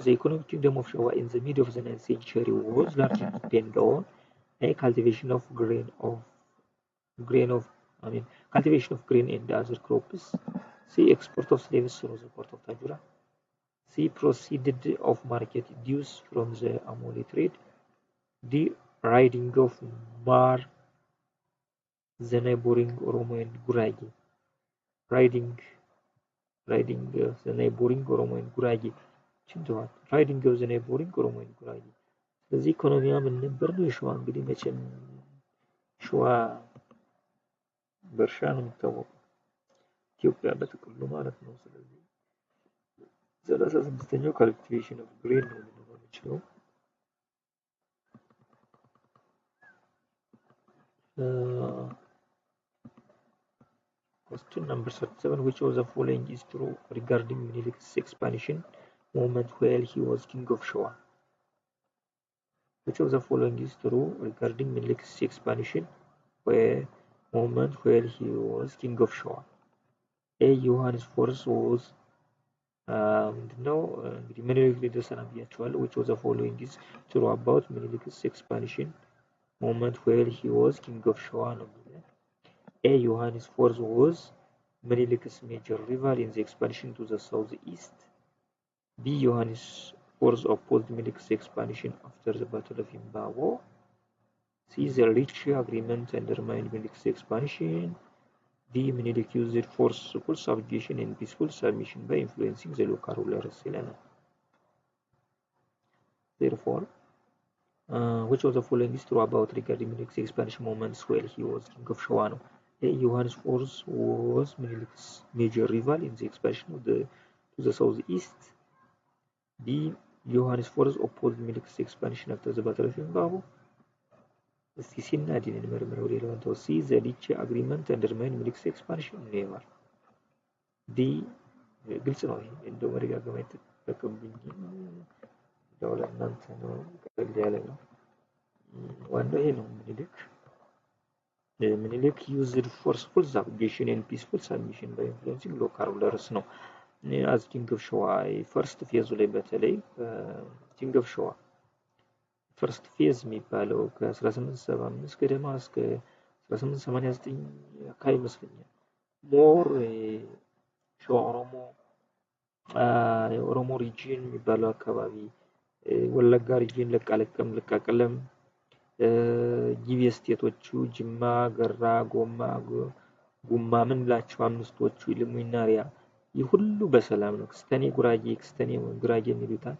the economic kingdom of Showa in the mid of the 9th century was largely dependent on cultivation of grain and other crops. Export of slaves through the port of Tajura. Proceeded of market dues from the Amoli trade. Riding of Mar, the neighboring Oromo and Guragi. Riding the neighboring Oromo and Guragi. Riding of the neighboring Oromo and Guragi. ስለዚህ ኢኮኖሚያ ምን ነበር ነው? የሸዋ እንግዲህ መቼም ሸዋ በእርሻ ነው የሚታወቀው ኢትዮጵያ በጥቅሉ ማለት ነው። ስለዚህ 36ኛው ካልኩሌሽን ኦፍ ግሬን ነው የምንለው። Question number 37. Which of the following is true regarding Minilik's expansion moment while he was king of Showa? Which of the following is true regarding Minilik's expansion moment while he was king of Showa? A. Johannes force was ምንድነው እንግዲህ ምኒልክ ሊደርሰን ብያቸዋለሁ። which of the following is true about Minilik's expansion moment while he was king of Showa ነው የሚለው። A. Johannes IV was Minilik's major rival in the expansion to the southeast. B. Johannes IV opposed Minilik's expansion after the Battle of Imbawo. C. The Lecce agreement undermined Minilik's expansion. D. Minilik used forceful subjugation and peaceful submission by influencing the local rulers. Therefore, which of the following is true about regarding Minilik's expansion moments while he was king of Showa? A. Johannes IV was Minilik's major rival in the expansion to the southeast. B. Johannes IV opposed Minilik's expansion after the Battle of Imbawo. ሲሲና ዲንን መርምረው ሌላውን ተው። ሲ ዘ ሊቼ አግሪመንት አንደርማይን ሚኒሊክስ ኤክስፓንሽን ኔቨር። ዲ ግልጽ ነው። ይሄ እንደው መደጋገም አይጠበቅብኝም። እንደው ለእናንተ ነው ቀለል ያለ ነው። ዋናው ይሄ ነው። ምኒልክ used forceful subjugation and peaceful submission by influencing local rulers ነው። as king of Showa ፈርስት ፌዙ ላይ በተለይ king of Showa ፈርስት ፌዝ የሚባለው ከ1875 ገደማ እስከ 1889 አካባቢ ይመስለኛል። ሞር ሸዋ ኦሮሞ ሪጅን የሚባለው አካባቢ ወለጋ ሪጅን ለቃቀለም ጊቤ ስቴቶቹ ጅማ፣ ገራ፣ ጉማ ምንላቸው አምስቶቹ ልሙናሪያ ይህ ሁሉ በሰላም ነው። ክስተኔ ጉራጌ የሚሉታል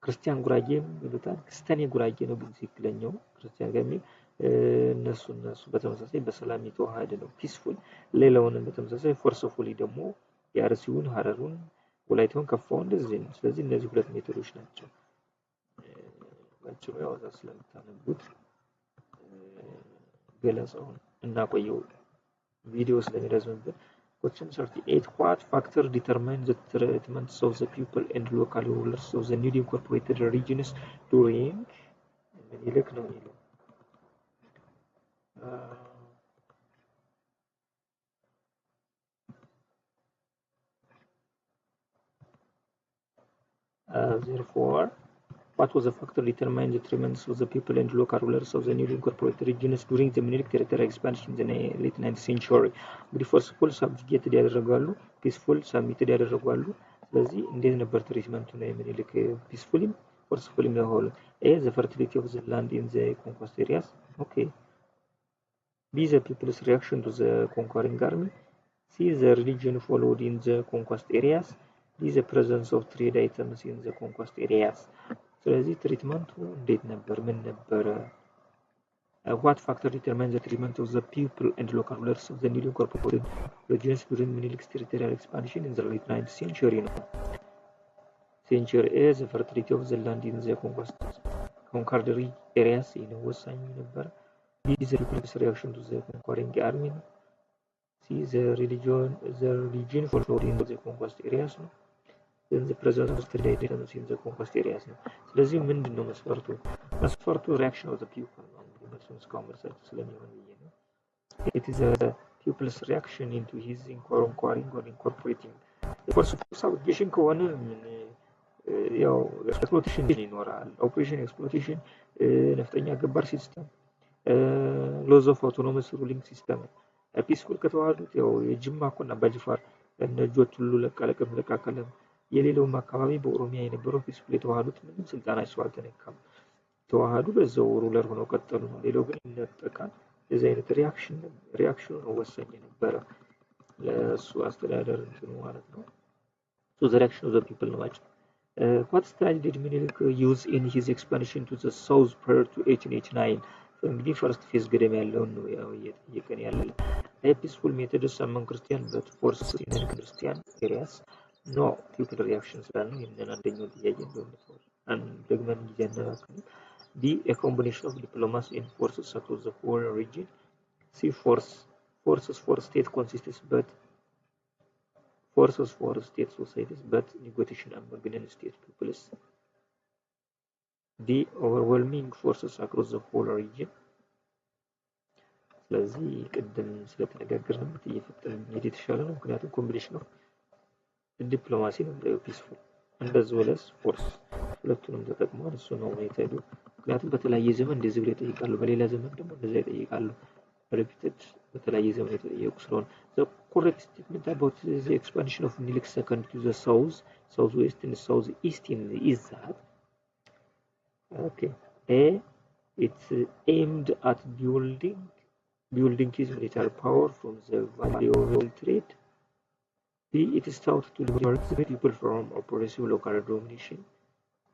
ክርስቲያን ጉራጌም ይሉታል። ክስተኔ ጉራጌ ነው ግን ትክክለኛው ክርስቲያን ከሚል እነሱ በተመሳሳይ በሰላም የተዋሃደ ነው ፒስፉል። ሌላውን በተመሳሳይ ፎርስፉሊ ደግሞ የአርሲውን ሀረሩን ወላይታውን ከፋውን እንደዚህ ነው። ስለዚህ እነዚህ ሁለት ሜቶዶች ናቸው። ባጭሩ ያው እዛ ስለምታነቡት ገለጻውን እናቆየው ቪዲዮ ስለሚረዝምብን። Question 38. What factor determines the treatments of the people and local rulers of the newly incorporated regions during ምኒልክ ነው የሚለው therefore what was the factor determining the treatments of the people and local rulers of the newly incorporated regions during the Minilik territorial expansion in the late 19th century? እንግዲህ forceful subjugated ያደረጋሉ፣ peaceful submitted ያደረጋሉ። ስለዚህ እንዴት ነበር ትሪትመንቱ ነው የምኒልክ peacefully forcefully ነው ሆለ? A the fertility of the land in the conquest areas. Okay. B the people's reaction to the conquering army. C the religion followed in the conquest areas. D the presence of trade items in the conquest areas. ስለዚህ ትሪትመንቱ እንዴት ነበር? ምን ነበር? What factor determines the treatment of the people and local rulers of the newly incorporated regions during Minilik's territorial expansion in the late 19th century? Century A the fertility of the land in the conquered areas ወሳኝ ነበር። B the people's reaction to the conquering army. C the religion followed in the conquest areas ነው። the presence of trade items in the conquest areas ነው። ስለዚህ ምንድነው መስፈርቱ? መስፈርቱ reaction of the people ነው። እንግዲህ መልሱን እስካሁን መርሳችሁ ስለሚሆን ብዬ ነው። It is a people's reaction into his incorporating or incorporating. forceful subjugation ከሆነ ያው ኤክስፕሎይቴሽን ይኖራል። ኦፕሬሽን ኤክስፕሎይቴሽን፣ ነፍጠኛ ገባር ሲስተም፣ ሎዝ ኦፍ አውቶኖመስ ሩሊንግ ሲስተም። ፒስፉል ከተዋሃዱት ያው የጅማ እኮና አባጅፋር እነ ጆት ሁሉ ለቃቀለም የሌላውም አካባቢ በኦሮሚያ የነበረው ፒስፉል የተዋሃዱት ምንም ስልጣናቸው አልተነካም። ተዋሃዱ በዛው ሩለር ሆነው ቀጠሉ ነው። ሌላው ግን ይነጠቃል። የዚህ አይነት ሪያክሽኑ ነው ወሳኝ ነበረ ለሱ አስተዳደር እንትኑ ማለት ነው። so the reaction of the people ነው ማለት what strategy did Minilik use in his expansion to the south prior to 1889? እንግዲህ ፈርስት ፌዝ ገደም ያለውን ነው ያው እየጠየቀን ያለ ፒስፉል ሜቶድስ among Christian but forces in Christian areas no people reaction ስላልነው ይሄንን አንደኛው ጥያቄ እንደሆነ ነው ደግመን እያነጋገርን B a combination of diplomacy and forces across the whole region. C forces for state consists but forces for state societies but negotiation among state peoples. D overwhelming forces across the whole region. ስለዚህ ቅድም ስለተነጋገርንበት እየፈጠርን መሄድ የተሻለ ነው። ምክንያቱም ኮምቢኔሽን ኦፍ ዲፕሎማሲ ነው ፒስፉል እንደዚህ ወለስ ፎርስ ሁለቱንም ተጠቅመዋል። እሱ ነው ሜተዱ። ምክንያቱም በተለያየ ዘመን እንደዚህ ብለው ይጠይቃሉ፣ በሌላ ዘመን ደግሞ እንደዛ ይጠይቃሉ። ሪፒትድ በተለያየ ዘመን የተጠየቁ ስለሆነ the correct statement about the expansion of Minilik second to the southwest and southeast is that okay A it's aimed at building his military power from the valuable trade. B it is sought to liberate the people from oppressive local domination.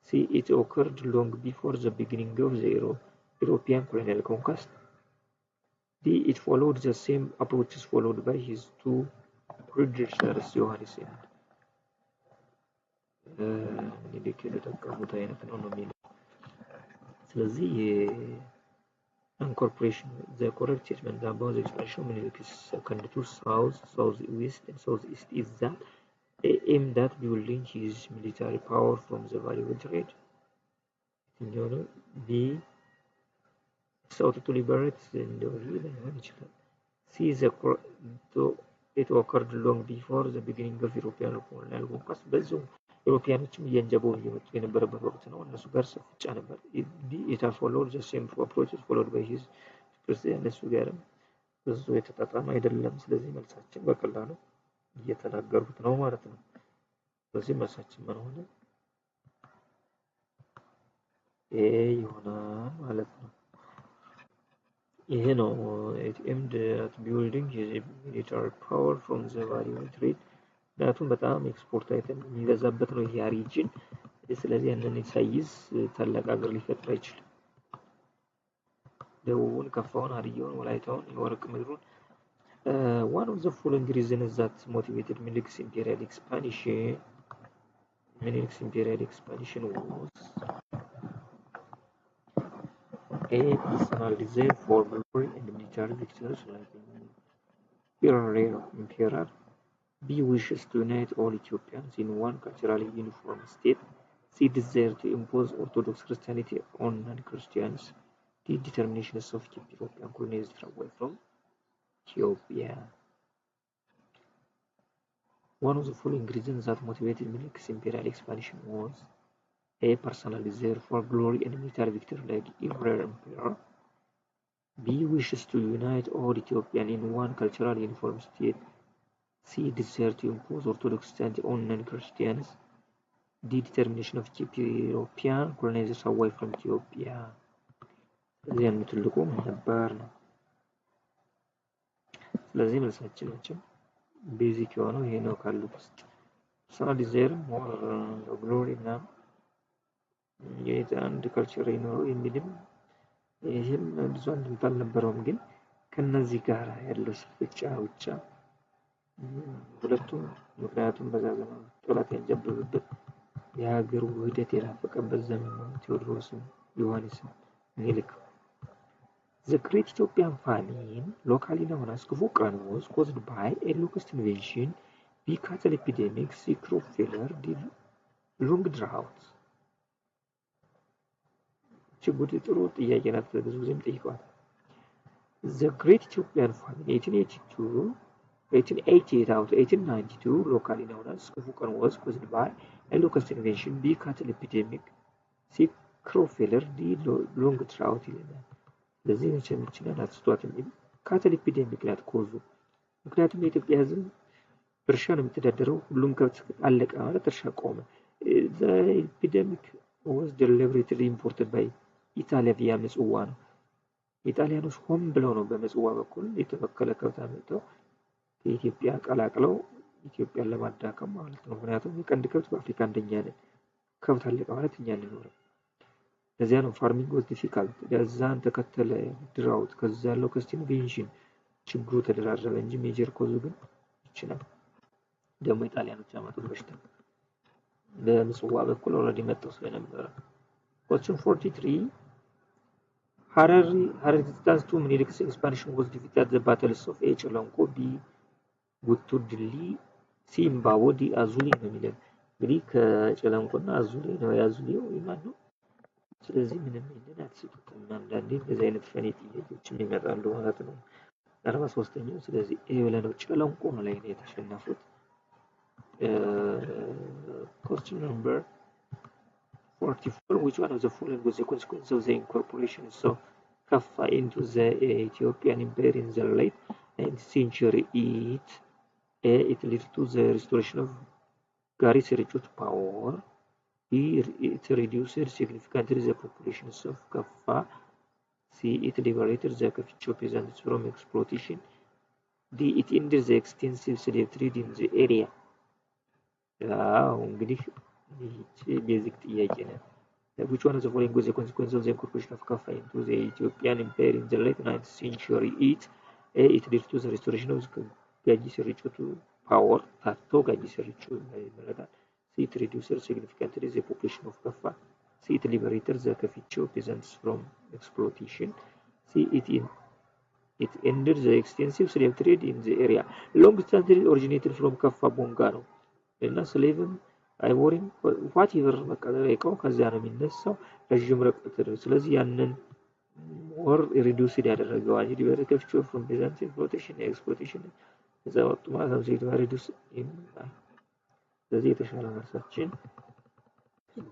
C it occurred long before the beginning of the European colonial conquest. D it followed the same approaches followed by his two predecessors ዮሐንስ ምኒልክ የተጠቀሙት አይነት ነው የሚለው። ስለዚህ incorporation the correct statement about the expansion of Minilik's second to southwest and southeast is that aimed at building his military power from the valuable trade. B sought to liberate the C it occurred long before the beginning of European colonial conquest. በዚሁ ኢሮፒያኖችም እየንጀቡ እየመጡ የነበረበት ወቅት ነው። እነሱ ጋር ሰፍጫ ነበር። it followed the same approaches followed by his ክርስቲያን እሱ ጋርም ብዙ የተጣጣመ አይደለም። ስለዚህ መልሳችን በቀላሉ እየተናገሩት ነው ማለት ነው። ስለዚህ መልሳችን ምን ሆነ? ይሆናል ማለት ነው። ይሄ ነው it aimed at building his military power from the valuable trade. ምክንያቱም በጣም ኤክስፖርት አይተም የሚበዛበት ነው ይሄ ሪጅን። ስለዚህ ያንን ሳይዝ ታላቅ ሀገር ሊፈጥር አይችልም። ደቡቡን፣ ከፋውን፣ ሀዲያውን፣ ወላይታውን፣ የወርቅ ምድሩን one of the following reasons that motivated Menelik's imperial expansion was A. Personal desire for glory and military victories like emperor. B. Wishes to unite all Ethiopians in one culturally uniform state. C. Desire to impose Orthodox Christianity on non-Christians. D. Determinations of keep Ethiopian colonization away from Ethiopia. One of the following reasons that motivated Menelik's imperial expansion was A. Personal desire for glory and military victory like emperor. B. Wishes to unite all Ethiopians in one cultural uniform state. C. Desire to impose Orthodox Christianity on non-Christians. D. Determination of keep European colonizers away from Ethiopia. ስለዚህ ያን ትልቁ ነበር ነው። ስለዚህ መልሳችን ናቸው ቤዚክ የሆነው ይሄ ነው ካሉት ውስጥ ፐርሰናል ዲዛይር ሞር ግሎሪ እና የአንድ ካልቸር ይኖረው የሚልም ይህም ብዙ አንድምታ አልነበረውም። ግን ከነዚህ ጋር ያለው ስፍጫ ብቻ ሁለቱም ምክንያቱም በዛ ዘመን ጠላት ያንጀበበበት የሀገሩ ውህደት የናፈቀበት ዘመን ነው። ቴዎድሮስም ዮሐንስም ምኒልክ The Great Ethiopian Famine, locally known as Kufukran, was caused by a locust invasion, B. cattle epidemic, C. crop failure, D. long droughts. The Great Ethiopian Famine, 1888 out 1892, locally known as Kufukran, was caused by a locust invasion, B. cattle epidemic, C. crop failure, D. long drought. ለዚህ መቼም አትስቷት የሚል ካተል ኢፒዴሚክ ናት ኮዙ። ምክንያቱም የኢትዮጵያ ሕዝብ እርሻ ነው የሚተዳደረው። ሁሉም ከብት አለቀ ማለት እርሻ ቆመ። The epidemic was deliberately imported by Italy via ምጽዋ ነው። ኢጣሊያኖች ሆን ብለው ነው በምጽዋ በኩል የተበከለ ከብት አመጣው ከኢትዮጵያ ቀላቅለው ኢትዮጵያን ለማዳከም ማለት ነው። ምክንያቱም የቀንድ ከብት በአፍሪካ አንደኛ ነን። ከብት አለቀ ማለት እኛ እንኖር ለዚያ ነው ፋርሚንግ was difficult ያዛን ተከተለ ድራውት ከዛ ያለው ከስቲን ኢንቬንሽን ችግሩ ተደራረበ እንጂ ሜጀር ኮዙ ግን ይችላል ደግሞ ኢጣሊያኖች ያመጡት በሽታ በምጽዋ በኩል ኦልሬዲ መጣው ስለነበረ question 43 Harari distance to Menelik's expansion was defeated at the battles of Echelonko B Gutudli C Imbawo D Azuli ነው የሚለው እንግዲህ ከጨለንቆና አዙሊ ነው ያዙሊው ይማን ነው ስለዚህ ምንም እንደናትስጡትም አንዳንዴ እንደዚህ አይነት ፈኒ ጥያቄዎችም ይመጣሉ ማለት ነው 43ኛው ስለዚህ ይሄ ብለነው ጨለንቆ ላይ ነው የተሸነፉት question number 44 which one of the following was the consequence of the incorporation of Kaffa into the Ethiopian Empire in the late 9th century it led to the restoration of Gari Serichut power it reduced significantly the populations of Kaffa. C. It liberated the Kaficho peasants from exploitation. D. It ended the extensive slave trade in the area. እንግዲህ ቤዚክ ጥያቄ ነው which one of the following was the consequence of the incorporation of Kaffa into the Ethiopian Empire in the late 9th century it led to the restoration of Gaji Serichut power ታቶ ጋጂ ሰሪቹ ይመረጣል C. It reduced significantly the population of Kaffa. C. It liberated the Kaficho peasants from exploitation. C. It ended the extensive slave trade in the area. Long distance trade originated from Kaffa Bonga ነው እና ስሌቭም አይቮሪም whatever መቀጠሪያው ከዚያ ነው የሚነሳው ረጅም ርቀት ስለዚህ ያንን ሞር ሪዱስድ ያደረገው አጂ ሊበሬት ከፊቾ from peasants exploitation እዛ ወጡ ማለት ነው ሲቱ ሪዱስ ይላል ስለዚህ የተሻለ መልሳችን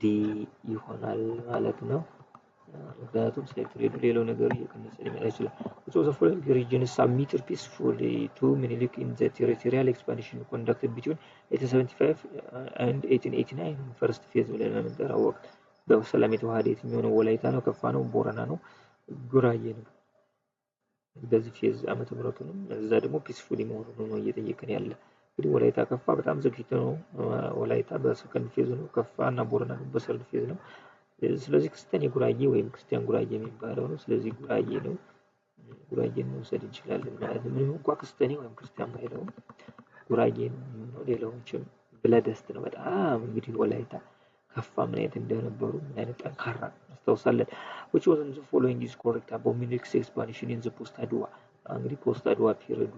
ዲ ይሆናል ማለት ነው ምክንያቱም ሴክሬቱ ሌላው ነገር እየቀነሰ ሊመጣ ይችላል which was the following regions submitted peacefully to Menelik in the territorial expansion conducted between 1875 and 1889 first phase ብለን የምንጠራው ወቅት በሰላም የተዋሃደ የትኛው ወላይታ ነው ከፋ ነው ቦረና ነው ጉራዬ ነው በዚህ ፌዝ ዓመተ ምህረቱንም እዛ ደግሞ ፒስፉሊ መሆኑን ነው እየጠየቀን ያለ እንግዲህ ወላይታ ከፋ በጣም ዘግይቶ ነው። ወላይታ በሰከንድ ፌዝ ነው። ከፋ እና ቦረና በሰርድ ፌዝ ነው። ስለዚህ ክርስቲያን የጉራጌ ወይም ክርስቲያን ጉራጌ የሚባለው ነው። ስለዚህ ጉራጌ ነው። ጉራጌን መውሰድ እንችላለን ማለት ነው። ምንም እንኳን ክርስቲያኒ ወይም ክርስቲያን ባይለው ጉራጌ ነው። ሌላዎችም ብለደስት ነው። በጣም እንግዲህ ወላይታ ከፋ ምን አይነት እንደነበሩ ምን አይነት ጠንካራ አስታውሳለን። which was in the following is correct about Minilik's expansion in the post Adwa እንግዲህ ፖስት አድዋ ፒሪዱ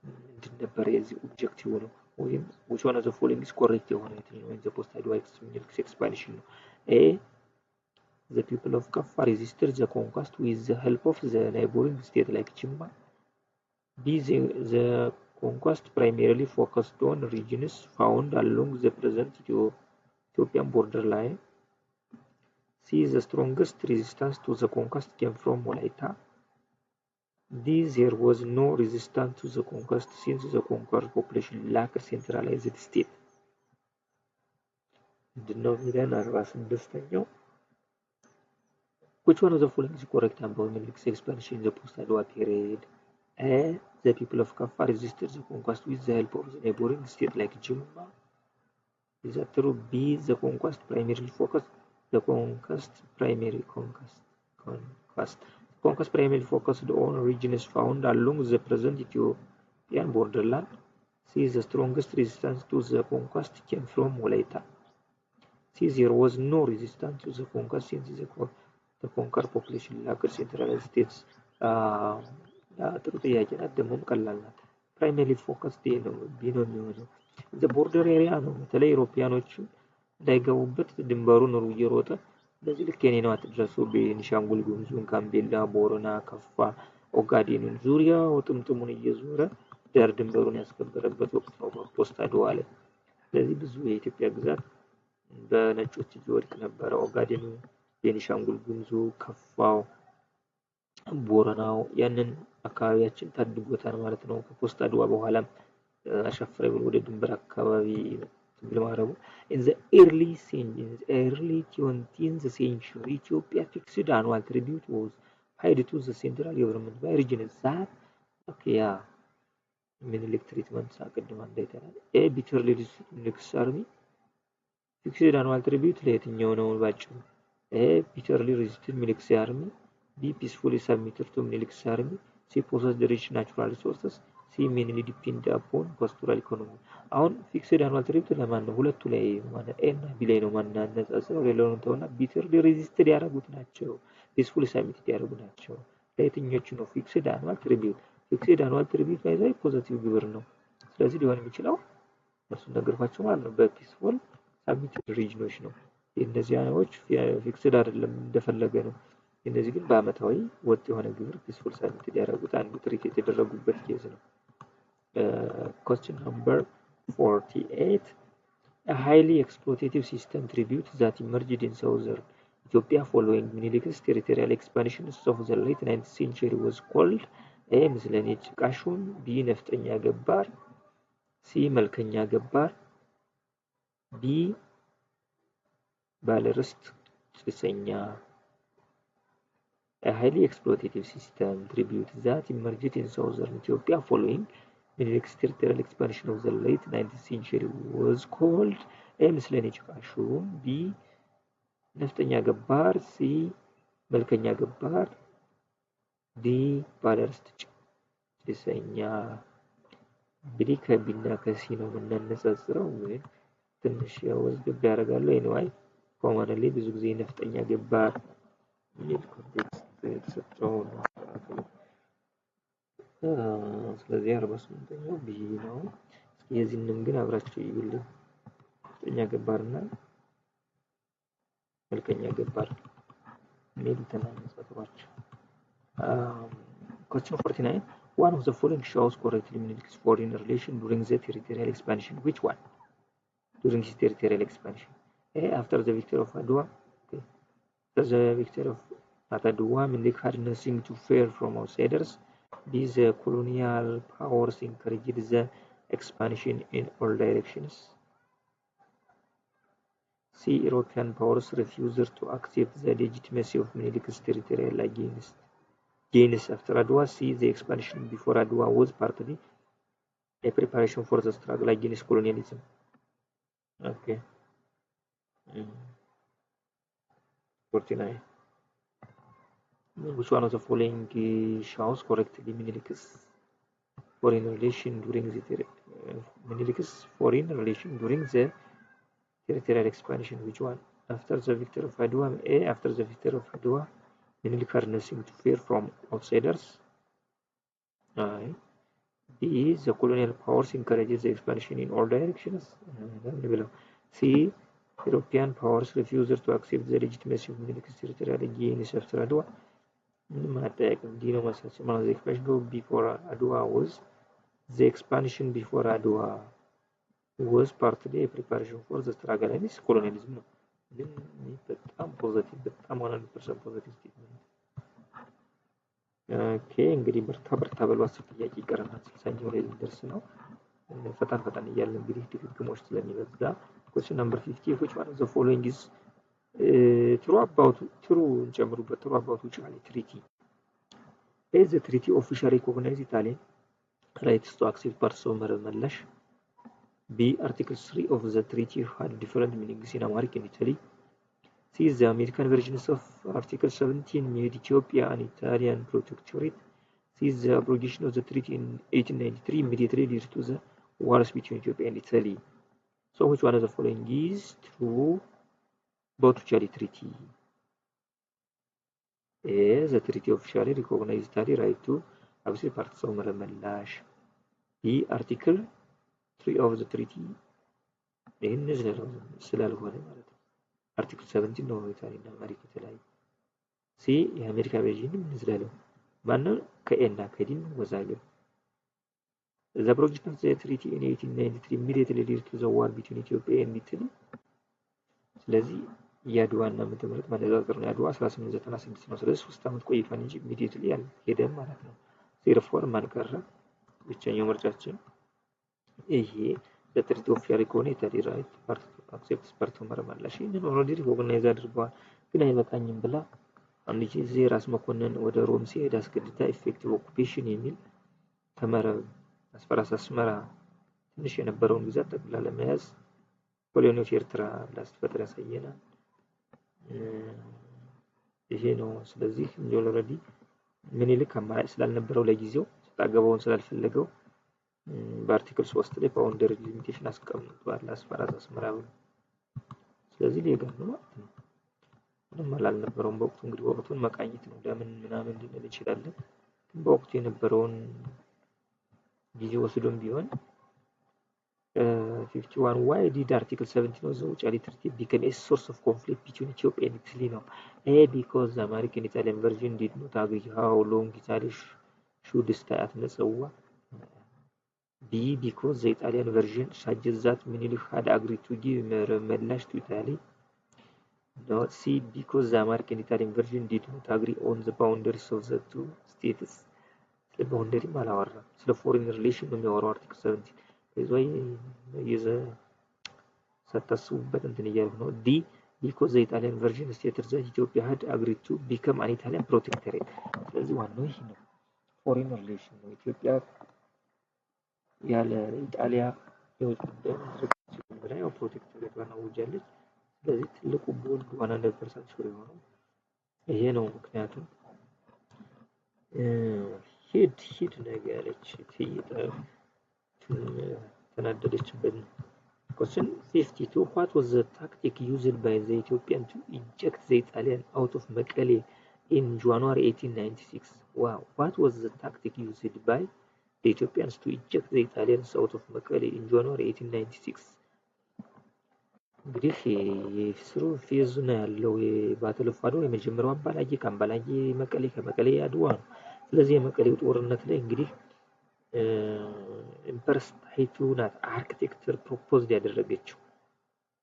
ምንድን ነበር የዚህ ኦብጀክቲቭ ነው ወይም which one of the following is correct የሆነ የትኛው in the post Adwa Minilik's expansion ነው? A the people of Kaffa resisted the conquest with the help of the neighboring state like Jimma. B the conquest primarily focused on regions found along the present Ethiopian borderline. C the strongest resistance to the conquest came from Walaita. D there was no resistance to the conquest since the conquered population lacked centralized state. Which one of the following is correct about Miniliku's expansion in the post-Adwa period? A the people of Kaffa resisted the conquest with the help of the neighboring state like Jimma. Is that true? B the conquest primarily focused on regions found along the present Ethiopian borderland. C the strongest resistance to the conquest came from Walaita. C there was no resistance to the conquest since the conquered population lacked centralized states. ጥሩ ጥያቄ ናት። ደግሞም ቀላል ናት። ፕራይመሪ ፎከስ ነው ቢኖር የሚሆነው the border area ነው። በተለይ ኢሮፒያኖቹ እንዳይገቡበት ድንበሩን ሩቅ እየሮጠ በዚህ ልክ የኔ ነው አትድረሱ ቤኒሻንጉል ጉሙዝን፣ ጋምቤላ፣ ቦረና፣ ከፋ፣ ኦጋዴንን ዙሪያው ጥምጥሙን እየዞረ ዳር ድንበሩን ያስከበረበት ወቅት ነው ፖስት አድዋ ላይ። ስለዚህ ብዙ የኢትዮጵያ ግዛት በነጮች እጅ ወድቅ ነበረ። ኦጋዴኑ፣ ቤኒሻንጉል ጉሙዙ፣ ከፋው፣ ቦረናው ያንን አካባቢያችን ታድጎታል ማለት ነው። ከፖስት አድዋ በኋላ አሻፈረ ብሎ ወደ ድንበር አካባቢ ለማረቡ in the early 20th century Ethiopia fixed annual tribute was paid to the central government by regions that Minilik treatment ሳቀድማ እንዳይተናል a bitterly resisted Miniliku's army fixed annual tribute ለየትኛው ነው ባጭሩ? a bitterly resisted Miniliku's army. B peacefully submitted to Miniliku's army. C possessed the rich natural resources. C mainly depend upon pastoral economy. አሁን ፊክስድ አኑዋል ትሪቢዩት ለማን ነው? ሁለቱ ላይ ማለት ኤ እና ቢ ላይ ነው ማናነጻጽረው። ሌላውን ተውና ቢተርሊ ሬዚስትድ ያደረጉት ናቸው፣ ፒስፉሊ ሰብሚትድ ያደረጉ ናቸው። ለየትኞቹ ነው ፊክስድ አኑዋል ትሪቢዩት? ፊክስድ አኑዋል ትሪቢዩት ላይ ፖዚቲቭ ግብር ነው። ስለዚህ ሊሆን የሚችለው እሱን ነገርኳቸው ማለት ነው። በፒስፉል ሰብሚትድ ሪጅኖች ነው። የእነዚህ አይነቶች ፊክስድ አይደለም እንደፈለገ ነው። እነዚህ ግን በአመታዊ ወጥ የሆነ ግብር ፒስፉል ሰብሚትድ ያደረጉት አንዱ ትሪት የተደረጉበት ኬዝ ነው። Question number 48. A highly exploitative system tribute that emerged in southern Ethiopia following Minilik's territorial expansions of the late 19th century was called A. ምስለኔ ጭቃሹም፣ B. ነፍጠኛ ገባር፣ C. መልከኛ ገባር፣ D. ባለርስት ጭሰኛ። A highly exploitative system tribute that emerged in southern Ethiopia following Minilik's territorial expansion of the late 19th century was called A. ምስለኔ ጭቃሹም፣ B. ነፍጠኛ ገባር፣ C. መልከኛ ገባር፣ D. ባለርስት ጭሰኛ። እንግዲህ ከቢና ከሲ ነው የምናነጻጽረው፣ ግን ትንሽ ወዝግብ ያደርጋሉ። ኤኒዌይ ኮመንሊ ብዙ ጊዜ ነፍጠኛ ገባር የሚል ኮንቴክስት የተሰጠው ነው። ስለዚህ 48ኛው ቢ ነው። የዚህንም ግን አብራችሁ ይዩልኝ። ነፍጠኛ ገባርና መልከኛ ገባር የሚል ተናነጻጽሯቸው። Question 49. One of the following shows correctly Minilik's foreign relation during the territorial expansion. Which one? During his territorial expansion. A. After the victory of Adwa. Okay. After the victory of Adwa, Minilik had nothing to fear from outsiders. B. The colonial powers encouraged the expansion in all directions. C. European powers refused to accept the legitimacy of Minilik's territorial gains after Adwa. C. The expansion before Adwa was partly A preparation for the struggle against colonialism. Okay. 49. Which one of the following shows correctly Menelik's foreign relation during the territorial expansion? Which one? After the victory of Adwa, A. After the victory of Adwa, Menelik had nothing to fear from outsiders. B. The colonial powers encourages the expansion in all directions. C. European powers refused to accept the legitimacy of Menelik's territorial gains after Adwa. The expansion before Adwa was partly a preparation for the struggle against colonialism. ግን በጣም ፖዘቲቭ በጣም 100% ፖዘቲቭ ስቴትመንት። ኦኬ እንግዲህ በርታ በሉ 10 ጥያቄ ይቀረናል 60ኛው ላይ ልንደርስ ነው። ፈጣን እያለ እንግዲህ ድግግሞች ስለሚበዛ question number 50 which one of the following is true about Uchali Treaty? A. The treaty officially recognized Italian rights to accept parts of Maramellash. B. Article 3 of the treaty had different meanings in America and Italy. C. The American versions of Article 17 made Ethiopia an Italian protectorate. C. The abrogation of the treaty in 1893 immediately led to the wars between Ethiopia and Italy. So which one of the following is true about Uchali Treaty? A. The treaty officially recognized Italy's right to accept parts of Maramellash. B. Article 3 of the treaty ይህን ስላልሆነ ማለት ነው። አርቲክል 17 ነው ኢጣሊያ እና አሜሪካ የተለያዩ። ሲ የአሜሪካ ቨርዥንም እንዝላለው ማነው ከኤና ከዲን ወዛገብ The abrogation of the treaty in 1893 immediately led to the war between Ethiopia and Italy. ስለዚህ የአድዋና ምትምርት ማነጻጸር ነው። የአድዋ 1896 ነው። ስለዚህ 3 ዓመት ቆይቷል እንጂ ኢሚዲየትሊ አልሄደም ማለት ነው። ሪፎርም አልቀረ ብቸኛው ምርጫችን ይሄ በትሪቲ ኦፊሻሊ ከሆነ ኢታሊ ራይት ፓርት አክሴፕትስ ፓርት መረማላሽ ይህንን ኦልሬዲ ሪኮግናይዝ አድርገዋል። ግን አይበቃኝም ብላ አንድ ጊዜ ራስ መኮንን ወደ ሮም ሲሄድ አስገድዳ ኢፌክቲቭ ኦኩፔሽን የሚል ከመረብ አስመራ ትንሽ የነበረውን ግዛት ጠቅላ ለመያዝ ኮሎኒዎች ኤርትራ ብላ ስትፈጥር ያሳየናል። ይሄ ነው። ስለዚህ ኦልሬዲ ምኒልክ አማራጭ ስላልነበረው ለጊዜው ስታገባውን ስላልፈለገው በአርቲክል 3 ላይ ባውንደሪ ሊሚቴሽን አስቀምጧል አስመራ ብሎ። ስለዚህ ሌጋል ነው ማለት ነው። ምንም አልነበረውም በወቅቱ። እንግዲህ ወቅቱን መቃኘት ነው ለምን ምናምን ልንል እንችላለን። ግን በወቅቱ የነበረውን ጊዜ ወስዶም ቢሆን 51 why did article 17 of the Uchali Treaty become a source of conflict between Ethiopia and Italy now? A. Because the American Italian version did not agree how long Italy should stay at Metsawa. B. Because the Italian version suggests that Menelik had agreed to give Meramellash to Italy. No. C. Because the American Italian version did not agree on the boundaries of the two states. The boundary malawarra. So the foreign relation ነው የሚያወራው አርቲክል 17 ወይ ሳታስቡበት እንትን እያልኩ ነው። D. Because the Italian version stated that Ethiopia had agreed to become an Italian protectorate. ስለዚህ ዋናው ይሄ ነው። ፎሬን ሪሌሽን ነው። ኢትዮጵያ ያለ ኢጣሊያ የውጭ ጉዳይ ሚኒስትር ብላ ያው ፕሮቴክቶሬቷን አውጃለች። ስለዚህ ትልቁ ቦልድ 100% ሹር የሆነው ይሄ ነው። ምክንያቱም ሂድ ነገር ያለች ተናደደችበት ነው። Question 52 What was the tactic used by the Ethiopian to eject the Italian out of Mekelle in January 1896? Wow. What was the tactic used by the Ethiopians to eject the Italians out of Mekelle in January 1896? እንግዲህ የስሩ ፌዝ ነው ያለው የባትል ኦፍ አድዋ የመጀመሪያው አባላጌ ካምባላጌ መቀሌ ከመቀሌ አድዋ ነው። ስለዚህ የመቀሌው ጦርነት ላይ እንግዲህ ኢምፐረስ ጣይቱ ናት አርኪቴክቸር ፕሮፖዝድ ያደረገችው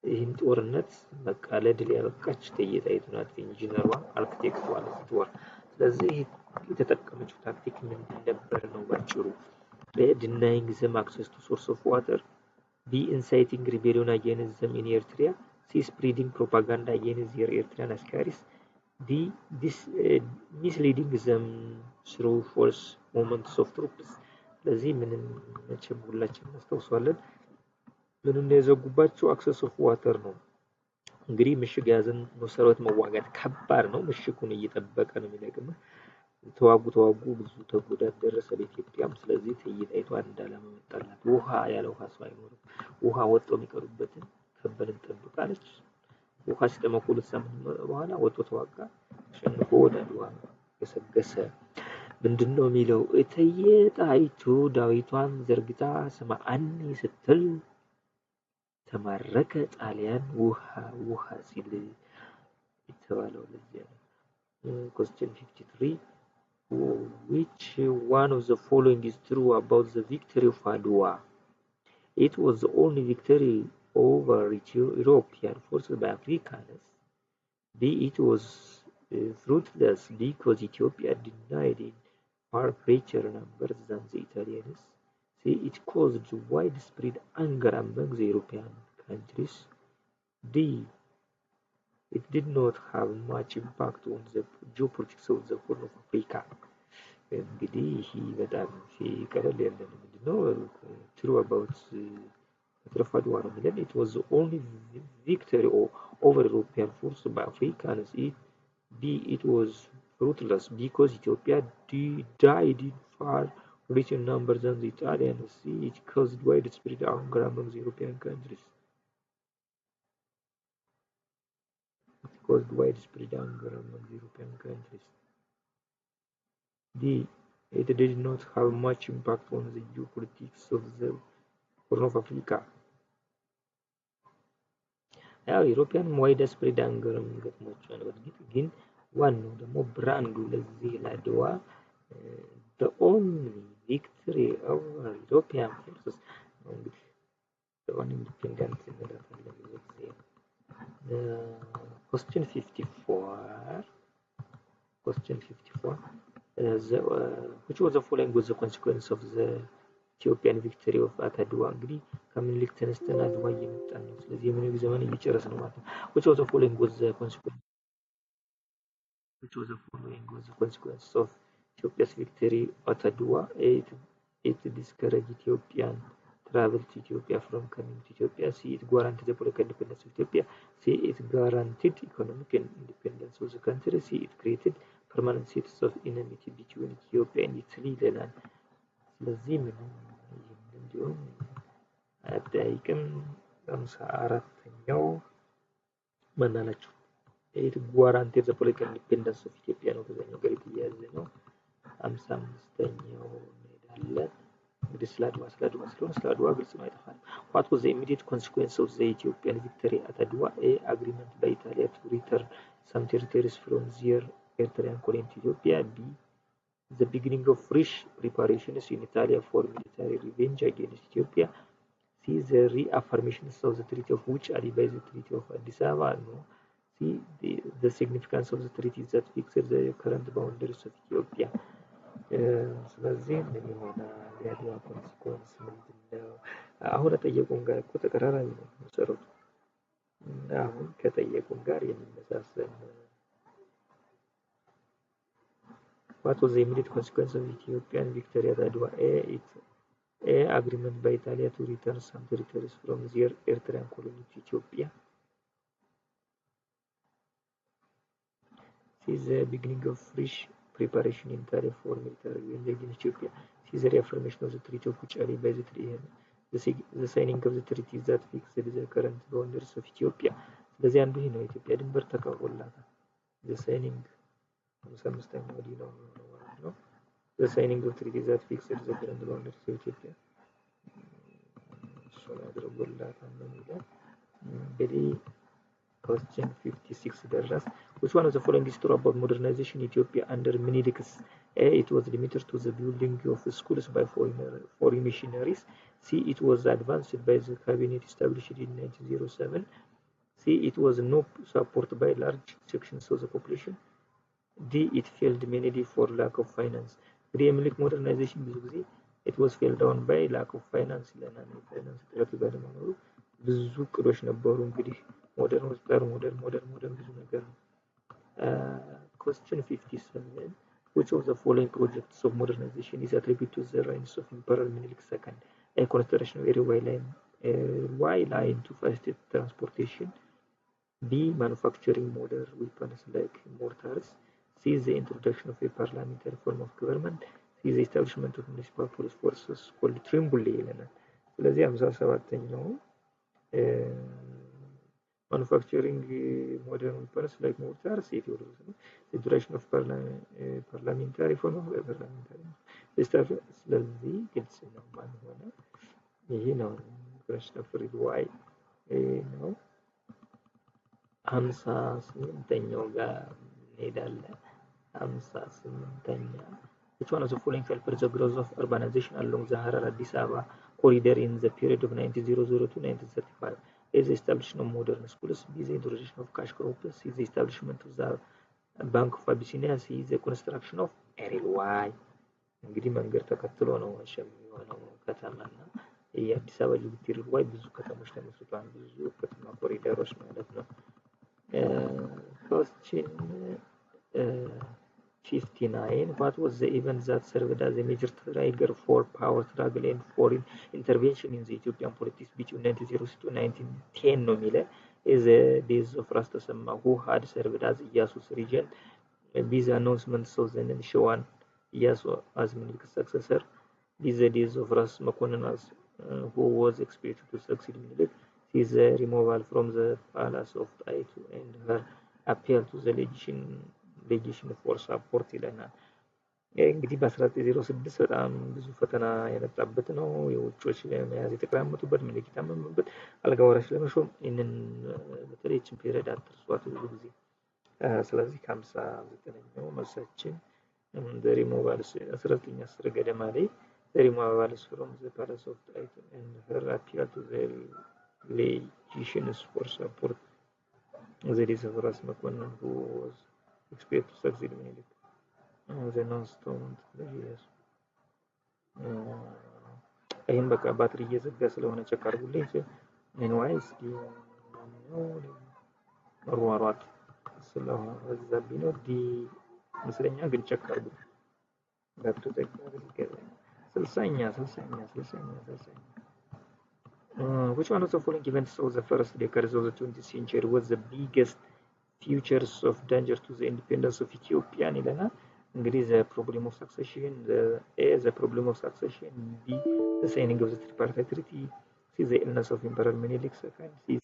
ይህን ጦርነት በቃ ለድል ያበቃች እቴጌ ጣይቱ ናት ኢንጂነሯ አርኪቴክቷ ለትወር። ስለዚህ የተጠቀመችው ታክቲክ ምንድን ነበር ነው ባጭሩ? denying them access to source of water. B. Inciting rebellion against them in Eritrea. C. Spreading propaganda against their Eritrean askaris. D. Misleading them through false movements of troops. ስለዚህ ምንም መቼም ሁላችንም እናስታውሳለን ምንም የዘጉባቸው አክሰስ ኦፍ ዋተር ነው። እንግዲህ ምሽግ ያዘን ሰራዊት መዋጋት ከባድ ነው። ምሽጉን እየጠበቀ ነው የሚለቅምህ። ተዋጉ ብዙ ተጎዳት ደረሰ ለኢትዮጵያም። ስለዚህ ትዕይንት አይቷን እንዳላማ መጣላት። ውሃ ያለ ውሃ ሰው አይኖርም። ውሃ ወጥቶ የሚቀሩበትን ከበልን ጠብቃለች። ውሃ ሲጠማ ከሁለት ሳምንት በኋላ ወጥቶ ተዋጋ፣ አሸንፎ ወደ አድዋ ገሰገሰ። ምንድነው የሚለው? እቴጌ ጣይቱ ዳዊቷን ዘርግታ ስማአኒ ስትል ተማረከ ጣሊያን ውሃ ሲል የተባለው ለዚህ ነው። Question 53 which one of the following is true about the victory of Adwa? It was the only victory over European forces by Africans. B. It was fruitless because Ethiopia denied in far greater numbers than the Italians. C. It caused widespread anger among the European countries. D. It did not have much impact on the geopolitics of the Horn of Africa. እንግዲህ ይህ በጣም ቀለል ያለ ነው። ምንድነው true about Adwa ነው የሚለን it was the only victory over European forces by Africans. B. It was fruitless because Ethiopia died in far greater numbers than the Italians. C. It caused widespread anger among the European countries. It caused widespread anger among the European countries. D. It did not have much impact on the geopolitics of the Horn of Africa. ያው ዩሮፒያን ዋይድስፕሬድ አንገር ገጥሟቸዋል። በእርግጥ ግን ዋናው ደግሞ ብራንዱ ለዚህ ለአድዋ the only victory over European forces ነው። እንግዲህ the independent እንላታለን ብዙ ጊዜ። Question 54 which was the following was the consequence of the Ethiopian victory of Adwa? እንግዲህ ከምኒልክ ተነስተን አድዋ እየመጣን ነው። ስለዚህ የምኒልክ ዘመን እየጨረስን ነው ማለት ነው። which was the following was the consequence of Ethiopia's victory at Adwa? It discouraged Ethiopian travel to Ethiopia from coming to Ethiopia. C. It guaranteed the political independence of Ethiopia. C. It guaranteed economic independence of the country. C. It created permanent status of enmity between Ethiopia and Italy ይለናል። ስለዚህ ምንም እንዲሁም አጠያይቅም 54ኛው ማናላችሁ it guaranteed the political independence of Ethiopia ነው። በዛኛው ጋር የተያያዘ ነው። 55ኛው እንሄዳለን። እንግዲህ ስለ አድዋ ስለሆነ ስለ አድዋ ግልጽ ነው አይጠፋም። what was the immediate consequence of the Ethiopian victory at Adwa? A. Agreement by Italy to return some territories from their Eritrean colony to Ethiopia. B. The beginning of fresh preparations in Italy for military revenge against Ethiopia. C. The reaffirmation of the Treaty of Wuchari by the Treaty of Addis Ababa. No. C. The significance of the treaty that fixed the current boundaries of Ethiopia. ስለዚህ ምን ይሆናል? የአድዋ ኮንሲኩዌንስ ምንድነው? አሁን ከጠየቁን ጋር እኮ ተቀራራቢ ነው መሰረቱ። አሁን ከጠየቁን ጋር የሚመሳሰል What was the immediate consequence of Ethiopian victory at Adwa? A. Agreement by Italy to return some territories from their Eritrean colony to Ethiopia. C. The beginning of fresh preparation in Italy for military revenge against Ethiopia. C. The reaffirmation of the Treaty of Wuchari by the the signing of the treaty that fixed the current boundaries of Ethiopia. ስለዚህ አንዱ ይሄ ነው። ኢትዮጵያ ድንበር ተከፍሎላታል። the signing 55ኛው ወዲህ ነው ማለት ነው። the signing of treaty that fixed the current boundaries of Ethiopia እሱን አድርጎላታል ነው የሚለው። እንግዲህ question 56 ደረስ which one of the following is true about modernization in Ethiopia under Minilik? A. It was limited to the building of schools by foreign missionaries. C. It was advanced by the cabinet established in 1907. C. It was not supported by large sections of the population. D. It failed mainly for lack of finance. እንግዲህ የሚኒሊክ ሞደርናይዜሽን ብዙ ጊዜ it was failed down by lack of finance ይለናል። ፋይናንስ እጥረት ባለመኖሩ ብዙ እቅዶች ነበሩ። እንግዲህ ሞደርን ሆስፒታል ሞደርን ብዙ ነገር ነው። question 57 which of the following projects of modernization is attributed to the reigns of Emperor Menelik II? A construction of a railway line to facilitate transportation. B. Manufacturing modern weapons like mortars. C. The introduction of a parliamentary form of government. C. The establishment of municipal police forces called Trimbuli ይለናል። ስለዚህ 57ኛው manufacturing modern weapons like mortars የቴዎድሮስ ነው። The introduction of parliamentary form of parliamentary ስለዚህ ግልጽ ነው ማን ሆነ? ይሄ ነው ክርስቶፈር ዋይ ነው። 58ኛው ጋር እንሄዳለን። 58ኛ which one of the following helped the growth of urbanization along the Harar-Addis Ababa corridor in the period of 1900 to 1935? A. The establishment of modern schools. B. The introduction of cash crops. C. The establishment of the Bank of Abyssinia. C. The construction of a railway. እንግዲህ መንገድ ተከትሎ ነው የሆነው ከተማና የአዲስ አበባ ጅቡቲ ሬልዌይ ብዙ ከተሞች ተመስርተዋል። ብዙ ከተማ ኮሪደሮች ማለት ነው። Question 59. What was the event that served as a major trigger for power struggle and foreign intervention in the Ethiopian politics between 1906 to 1910? ነው የሚለው is the days of ራስ ተሰማ who had served as Iyasu's regent. B. The announcement of the Shewan Iyasu as Miniliku's successor. B. The days of ራስ መኮንን as who was expected to succeed Minilik. Is the removal from the palace of Taitu and her appeal to the legation for support ይለናል። እንግዲህ በ1906 በጣም ብዙ ፈተና የመጣበት ነው። የውጮች ለመያዝ የተቀራመጡበት ምኒልክ የታመሙበት አልጋ ወራሽ ለመሾም ይህንን በተለይ ይህችን ፔሪየድ አትርሷት ብዙ ጊዜ። ስለዚህ ከ59ኛው መልሳችን the removal 1910 ገደማ ላይ the removal from the palace of Taitu and her appeal to the legations for support the days of ራስ መኮንን who was expected to succeed Menelik. The non-stone yes. ይህም በቃ ባትሪ እየዘጋ ስለሆነ ቸክ አድርጉልኝ። ኤንዋይስ መሯሯጥ ስለሆነ በዛብኝ ነው። ዲ መስለኛ ግን ቸክ አድርጉ ዳክቶ ተቀበል 60ኛ which one of the following events of the first decade of the 20th century was the biggest features of danger to the independence of Ethiopia? ይለናል። እንግዲህ the problem of succession, the problem of succession, B. the signing of the tripartite treaty, C. the illness of Emperor Menelik II, C.